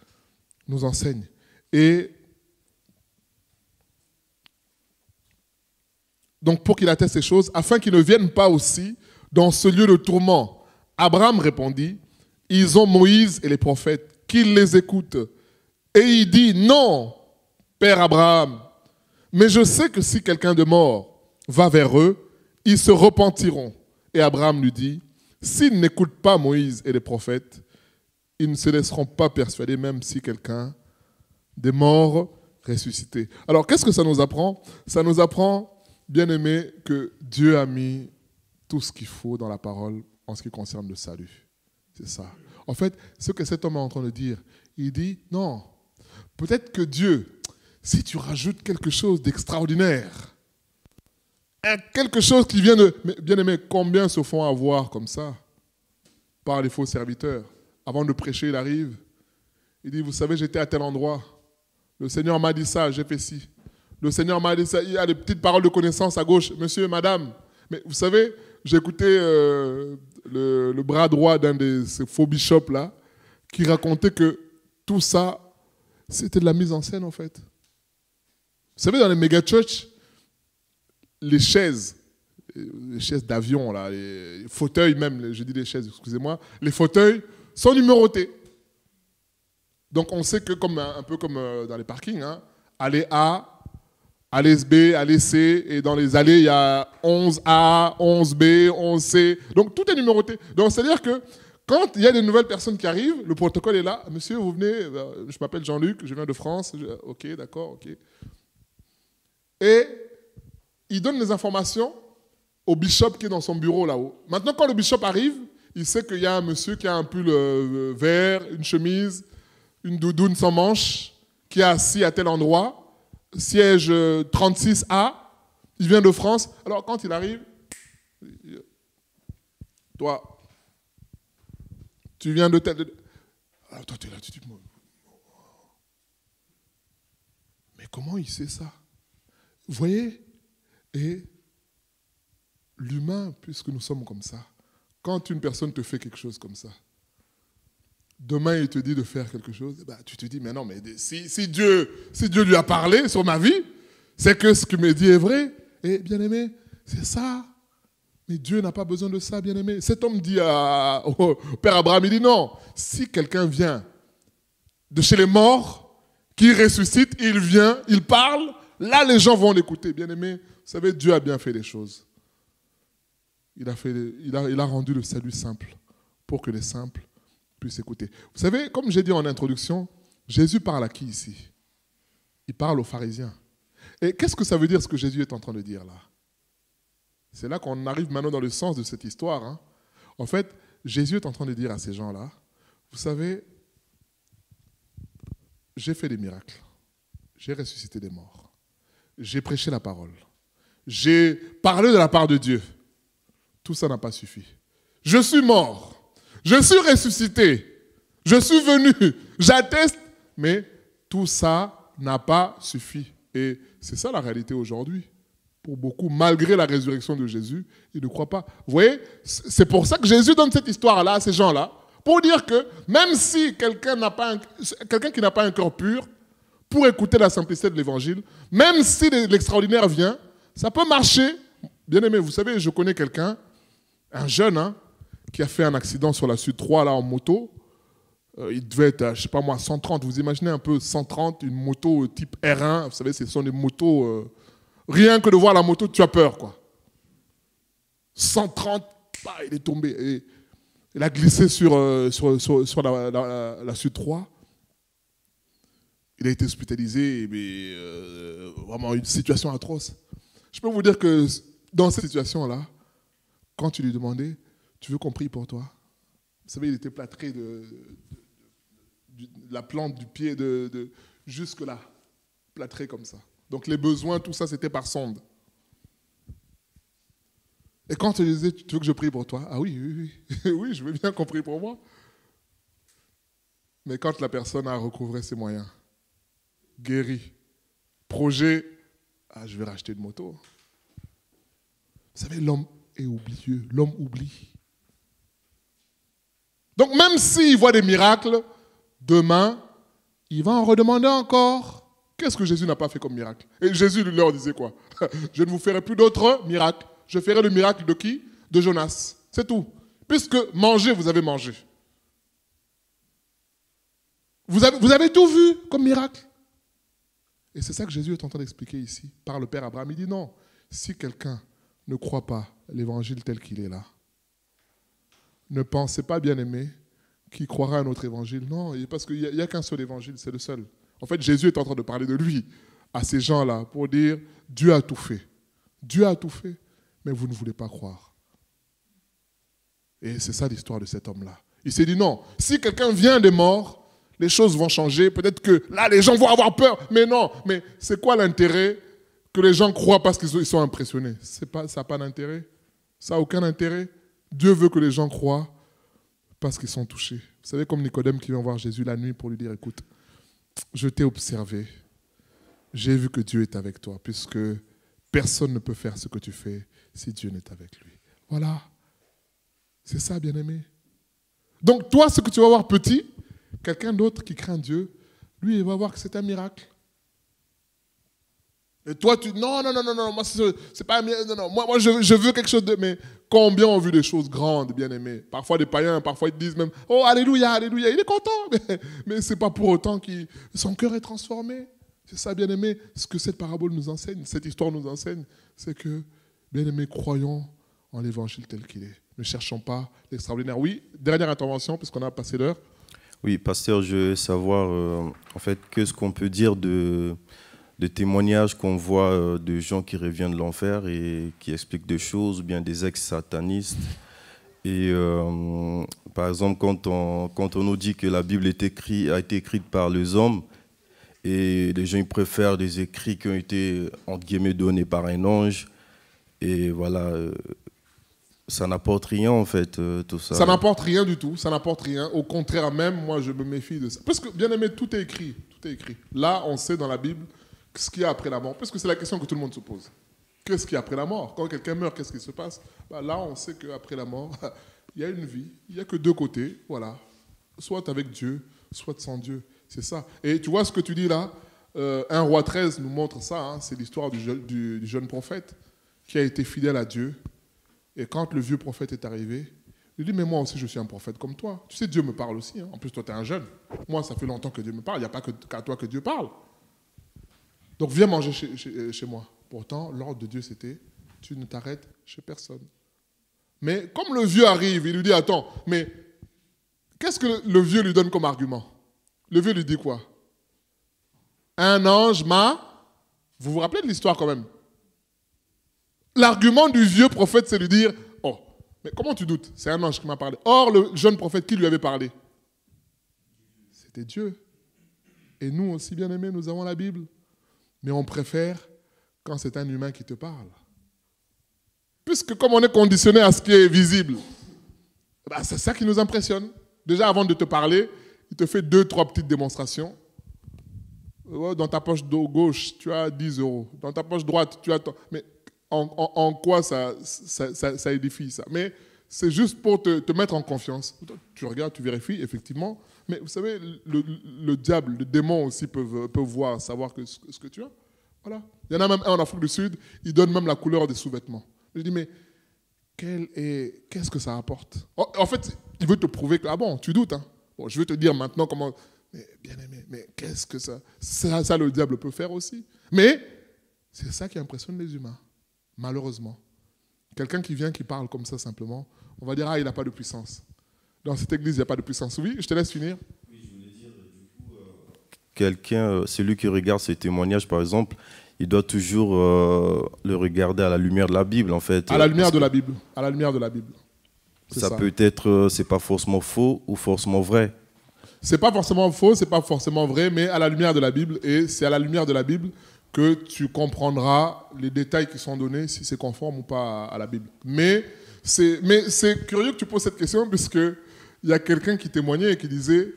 nous enseigne. Et donc pour qu'il atteste ces choses, afin qu'ils ne viennent pas aussi dans ce lieu de tourment. Abraham répondit, ils ont Moïse et les prophètes, qu'ils les écoutent. Et il dit, non, Père Abraham, mais je sais que si quelqu'un de mort va vers eux, ils se repentiront. Et Abraham lui dit, s'ils n'écoutent pas Moïse et les prophètes, ils ne se laisseront pas persuader, même si quelqu'un des morts ressuscité. Alors, qu'est-ce que ça nous apprend? Ça nous apprend, bien aimé, que Dieu a mis tout ce qu'il faut dans la parole en ce qui concerne le salut. C'est ça. En fait, ce que cet homme est en train de dire, il dit, non, peut-être que Dieu, si tu rajoutes quelque chose d'extraordinaire, quelque chose qui vient de... Mais, bien aimé, combien se font avoir comme ça par les faux serviteurs? Avant de prêcher, il arrive, il dit, vous savez, j'étais à tel endroit. Le Seigneur m'a dit ça, j'ai fait ci. Le Seigneur m'a dit ça, il y a des petites paroles de connaissance à gauche. Monsieur, madame, mais vous savez, j'ai écouté le bras droit d'un de ces faux bishops là, qui racontait que tout ça, c'était de la mise en scène en fait. Vous savez, dans les méga-churches, les chaises d'avion, là, les fauteuils même, je dis les chaises, excusez-moi, les fauteuils sont numérotés. Donc on sait que, un peu comme dans les parkings, hein, allée A, allée B, allée C, et dans les allées, il y a 11A, 11B, 11C. Donc tout est numéroté. Donc c'est-à-dire que quand il y a des nouvelles personnes qui arrivent, le protocole est là. Monsieur, vous venez, je m'appelle Jean-Luc, je viens de France. Ok, d'accord, ok. Et il donne les informations au bishop qui est dans son bureau là-haut. Maintenant, quand le bishop arrive, il sait qu'il y a un monsieur qui a un pull vert, une chemise, une doudoune sans manches, qui est assis à tel endroit, siège 36A, il vient de France. Alors, quand il arrive, toi, tu viens de tel... Alors, toi, tu es là, tu dis... Mais comment il sait ça? Vous voyez? Et l'humain, puisque nous sommes comme ça, quand une personne te fait quelque chose comme ça, demain il te dit de faire quelque chose, bah, tu te dis, mais non, mais si Dieu lui a parlé sur ma vie, c'est que ce qu'il me dit est vrai. Et bien aimé, c'est ça. Mais Dieu n'a pas besoin de ça, bien aimé. Cet homme dit au Père Abraham, il dit non, si quelqu'un vient de chez les morts, qui ressuscite, il vient, il parle, là les gens vont l'écouter, bien aimé. Vous savez, Dieu a bien fait les choses. Il a rendu le salut simple pour que les simples puissent écouter. Vous savez, comme j'ai dit en introduction, Jésus parle à qui ici? Il parle aux pharisiens. Et qu'est-ce que ça veut dire ce que Jésus est en train de dire là? C'est là qu'on arrive maintenant dans le sens de cette histoire. Hein. En fait, Jésus est en train de dire à ces gens-là, vous savez, j'ai fait des miracles, j'ai ressuscité des morts, j'ai prêché la parole, j'ai parlé de la part de Dieu. Tout ça n'a pas suffi. Je suis mort, je suis ressuscité, je suis venu, j'atteste, mais tout ça n'a pas suffi. Et c'est ça la réalité aujourd'hui. Pour beaucoup, malgré la résurrection de Jésus, ils ne croient pas. Vous voyez, c'est pour ça que Jésus donne cette histoire-là à ces gens-là, pour dire que même si quelqu'un qui n'a pas un cœur pur, pour écouter la simplicité de l'évangile, même si l'extraordinaire vient, ça peut marcher. Bien aimé, vous savez, je connais quelqu'un, un jeune, hein, qui a fait un accident sur la Sud 3 là, en moto. Il devait être, je ne sais pas moi, 130. Vous imaginez un peu 130, une moto type R1. Vous savez, ce sont des motos... rien que de voir la moto, tu as peur, quoi. 130, bah, il est tombé. Et il a glissé sur la Sud 3. Il a été hospitalisé, mais vraiment une situation atroce. Je peux vous dire que dans cette situation-là, quand tu lui demandais, tu veux qu'on prie pour toi? Vous savez, il était plâtré de la plante du pied jusque là, plâtré comme ça. Donc les besoins, tout ça, c'était par sonde. Et quand tu disais, tu veux que je prie pour toi? Ah oui, oui, oui. Oui, je veux bien qu'on prie pour moi. Mais quand la personne a recouvré ses moyens, guéri, projet, je vais racheter une moto. Vous savez, l'homme est oublieux, l'homme oublie. Donc même s'il voit des miracles, demain, il va en redemander encore. Qu'est-ce que Jésus n'a pas fait comme miracle? Et Jésus leur disait quoi? Je ne vous ferai plus d'autres miracles. Je ferai le miracle de qui? De Jonas. C'est tout. Puisque manger, vous avez mangé. Vous avez tout vu comme miracle. Et c'est ça que Jésus est en train d'expliquer ici, par le Père Abraham. Il dit non, si quelqu'un ne croit pas l'évangile tel qu'il est là, ne pensez pas, bien-aimé, qu'il croira à notre évangile. Non, parce qu'il n'y a qu'un seul évangile, c'est le seul. En fait, Jésus est en train de parler de lui à ces gens-là pour dire, Dieu a tout fait. Dieu a tout fait, mais vous ne voulez pas croire. Et c'est ça l'histoire de cet homme-là. Il s'est dit non, si quelqu'un vient des morts, les choses vont changer. Peut-être que là, les gens vont avoir peur. Mais non, mais c'est quoi l'intérêt que les gens croient parce qu'ils sont impressionnés? Ça n'a pas d'intérêt. Ça n'a aucun intérêt. Dieu veut que les gens croient parce qu'ils sont touchés. Vous savez, comme Nicodème qui vient voir Jésus la nuit pour lui dire, écoute, je t'ai observé. J'ai vu que Dieu est avec toi, puisque personne ne peut faire ce que tu fais si Dieu n'est avec lui. Voilà. C'est ça, bien-aimé. Donc, toi, ce que tu vas voir petit, quelqu'un d'autre qui craint Dieu, lui, il va voir que c'est un miracle. Et toi, tu dis, non, moi, c'est pas un miracle, non, moi je veux quelque chose de... Mais combien ont vu des choses grandes, bien-aimés? Parfois, des païens, parfois, ils disent même, oh, alléluia, alléluia, il est content. Mais ce n'est pas pour autant que son cœur est transformé. C'est ça, bien-aimé, ce que cette parabole nous enseigne, cette histoire nous enseigne, c'est que, bien-aimés, croyons en l'évangile tel qu'il est. Ne cherchons pas l'extraordinaire. Oui, dernière intervention, puisqu'on a passé l'heure. Oui, pasteur, je veux savoir, en fait, qu'est-ce qu'on peut dire de témoignages qu'on voit de gens qui reviennent de l'enfer et qui expliquent des choses, ou bien des ex-satanistes. Et par exemple, quand on nous dit que la Bible a été écrite par les hommes, et les gens ils préfèrent des écrits qui ont été, entre guillemets, donnés par un ange, et voilà, ça n'apporte rien en fait, tout ça. Ça n'apporte rien du tout, ça n'apporte rien. Au contraire même, moi je me méfie de ça. Parce que, bien aimé, tout est écrit, tout est écrit. Là, on sait dans la Bible ce qu'il y a après la mort, parce que c'est la question que tout le monde se pose. Qu'est-ce qu'il y a après la mort? Quand quelqu'un meurt, qu'est-ce qui se passe? Là, on sait qu'après la mort, il y a une vie, il n'y a que deux côtés, voilà. Soit avec Dieu, soit sans Dieu. C'est ça. Et tu vois ce que tu dis là, 1 Roi 13 nous montre ça, hein, c'est l'histoire du jeune prophète qui a été fidèle à Dieu. Et quand le vieux prophète est arrivé, il dit, mais moi aussi je suis un prophète comme toi. Tu sais, Dieu me parle aussi. Hein. En plus, toi, tu es un jeune. Moi, ça fait longtemps que Dieu me parle. Il n'y a pas qu'à toi que Dieu parle. Donc, viens manger chez moi. Pourtant, l'ordre de Dieu, c'était, tu ne t'arrêtes chez personne. Mais comme le vieux arrive, il lui dit, attends, mais qu'est-ce que le vieux lui donne comme argument? Le vieux lui dit quoi? Un ange m'a... Vous vous rappelez de l'histoire quand même? L'argument du vieux prophète, c'est de dire, oh, mais comment tu doutes? C'est un ange qui m'a parlé. Or, le jeune prophète, qui lui avait parlé? C'était Dieu. Et nous aussi, bien aimés, nous avons la Bible. Mais on préfère quand c'est un humain qui te parle. Puisque comme on est conditionné à ce qui est visible, bah, c'est ça qui nous impressionne. Déjà, avant de te parler, il te fait 2-3 petites démonstrations. Dans ta poche gauche, tu as 10 €. Dans ta poche droite, tu as... Mais en quoi ça édifie ça? Mais c'est juste pour te mettre en confiance. Tu regardes, tu vérifies, effectivement. Mais vous savez, le diable, le démon aussi peuvent voir, savoir ce que tu as. Voilà. Il y en a même un en Afrique du Sud, il donne même la couleur des sous-vêtements. Je dis, mais qu'est-ce que ça apporte? En fait, il veut te prouver que, ah bon, tu doutes, hein? Bon, je vais te dire maintenant comment... Mais bien aimé, mais qu'est-ce que ça... Ça, le diable peut faire aussi. Mais c'est ça qui impressionne les humains, malheureusement. Quelqu'un qui vient, qui parle comme ça simplement, on va dire, ah, il n'a pas de puissance. Dans cette église, il n'y a pas de puissance. Oui, je te laisse finir. Oui, je voulais dire, du coup, quelqu'un, celui qui regarde ces témoignages, par exemple, il doit toujours le regarder à la lumière de la Bible, en fait. À la lumière de la Bible. À la lumière de la Bible. Ça peut être, c'est pas forcément faux ou forcément vrai. C'est pas forcément faux, c'est pas forcément vrai, mais à la lumière de la Bible. Et c'est à la lumière de la Bible que tu comprendras les détails qui sont donnés, si c'est conforme ou pas à la Bible. Mais c'est curieux que tu poses cette question, puisqu'il y a quelqu'un qui témoignait et qui disait,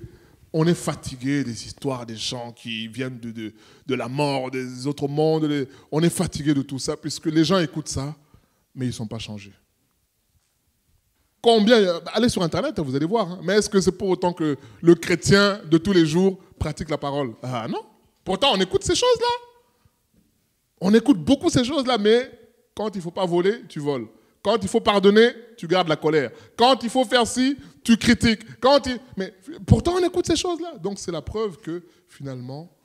on est fatigué des histoires des gens qui viennent de la mort, des autres mondes. On est fatigué de tout ça, puisque les gens écoutent ça, mais ils ne sont pas changés. Combien, allez sur Internet, vous allez voir. Hein. Mais est-ce que c'est pour autant que le chrétien de tous les jours pratique la parole? Ah non. Pourtant, on écoute ces choses-là. On écoute beaucoup ces choses-là, mais quand il ne faut pas voler, tu voles. Quand il faut pardonner, tu gardes la colère. Quand il faut faire ci, tu critiques. Mais pourtant, on écoute ces choses-là. Donc, c'est la preuve que, finalement,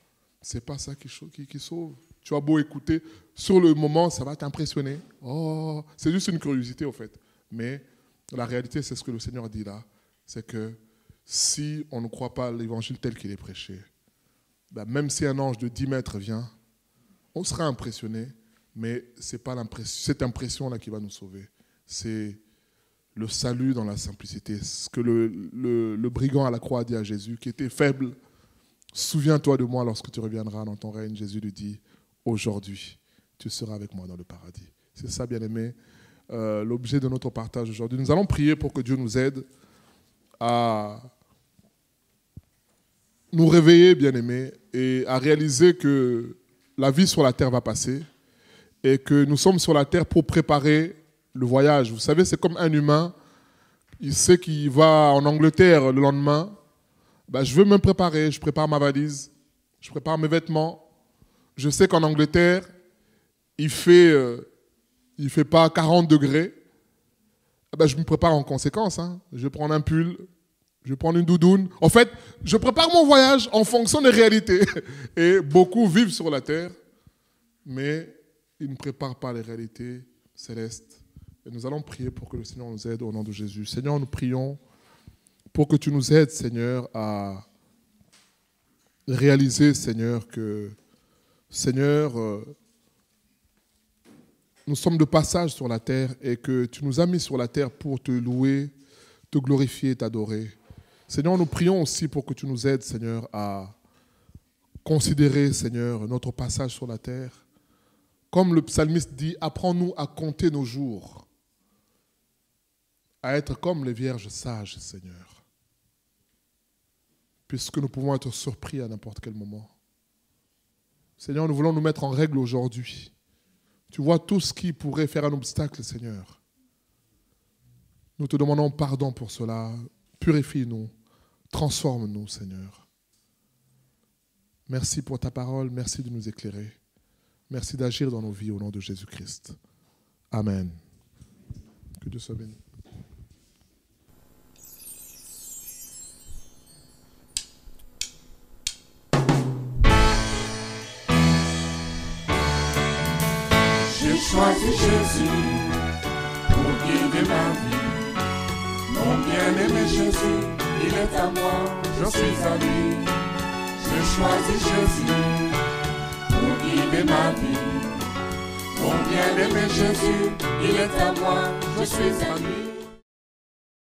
ce n'est pas ça qui sauve. Tu as beau écouter, sur le moment, ça va t'impressionner. Oh, c'est juste une curiosité, en fait. Mais la réalité, c'est ce que le Seigneur dit là. C'est que si on ne croit pas à l'évangile tel qu'il est prêché, même si un ange de 10 mètres vient, on sera impressionné, mais ce n'est pas cette impression-là qui va nous sauver. C'est le salut dans la simplicité. Ce que le brigand à la croix a dit à Jésus, qui était faible, souviens-toi de moi lorsque tu reviendras dans ton règne. Jésus lui dit, aujourd'hui, tu seras avec moi dans le paradis. C'est ça, bien-aimé, l'objet de notre partage aujourd'hui. Nous allons prier pour que Dieu nous aide à nous réveiller, bien-aimés, et à réaliser que la vie sur la terre va passer et que nous sommes sur la terre pour préparer le voyage. Vous savez, c'est comme un humain, il sait qu'il va en Angleterre le lendemain. Je veux me préparer, je prépare ma valise, je prépare mes vêtements. Je sais qu'en Angleterre, il fait pas 40 degrés. Je me prépare en conséquence. Je vais prendre un pull, je vais prendre une doudoune. En fait, je prépare mon voyage en fonction des réalités. Et beaucoup vivent sur la terre, mais ils ne préparent pas les réalités célestes. Et nous allons prier pour que le Seigneur nous aide au nom de Jésus. Seigneur, nous prions pour que tu nous aides, Seigneur, à réaliser, Seigneur, que, Seigneur, nous sommes de passage sur la terre et que tu nous as mis sur la terre pour te louer, te glorifier, t'adorer. Seigneur, nous prions aussi pour que tu nous aides, Seigneur, à considérer, Seigneur, notre passage sur la terre. Comme le psalmiste dit, apprends-nous à compter nos jours, à être comme les vierges sages, Seigneur, puisque nous pouvons être surpris à n'importe quel moment. Seigneur, nous voulons nous mettre en règle aujourd'hui. Tu vois tout ce qui pourrait faire un obstacle, Seigneur. Nous te demandons pardon pour cela. Purifie-nous, transforme-nous, Seigneur. Merci pour ta parole, merci de nous éclairer. Merci d'agir dans nos vies au nom de Jésus-Christ. Amen. Que Dieu soit béni. J'ai choisi Jésus pour guider ma vie. Mon bien-aimé Jésus, il est à moi, je suis à lui. J'ai choisi Jésus pour guider ma vie. Mon bien-aimé Jésus, il est à moi, je suis à lui.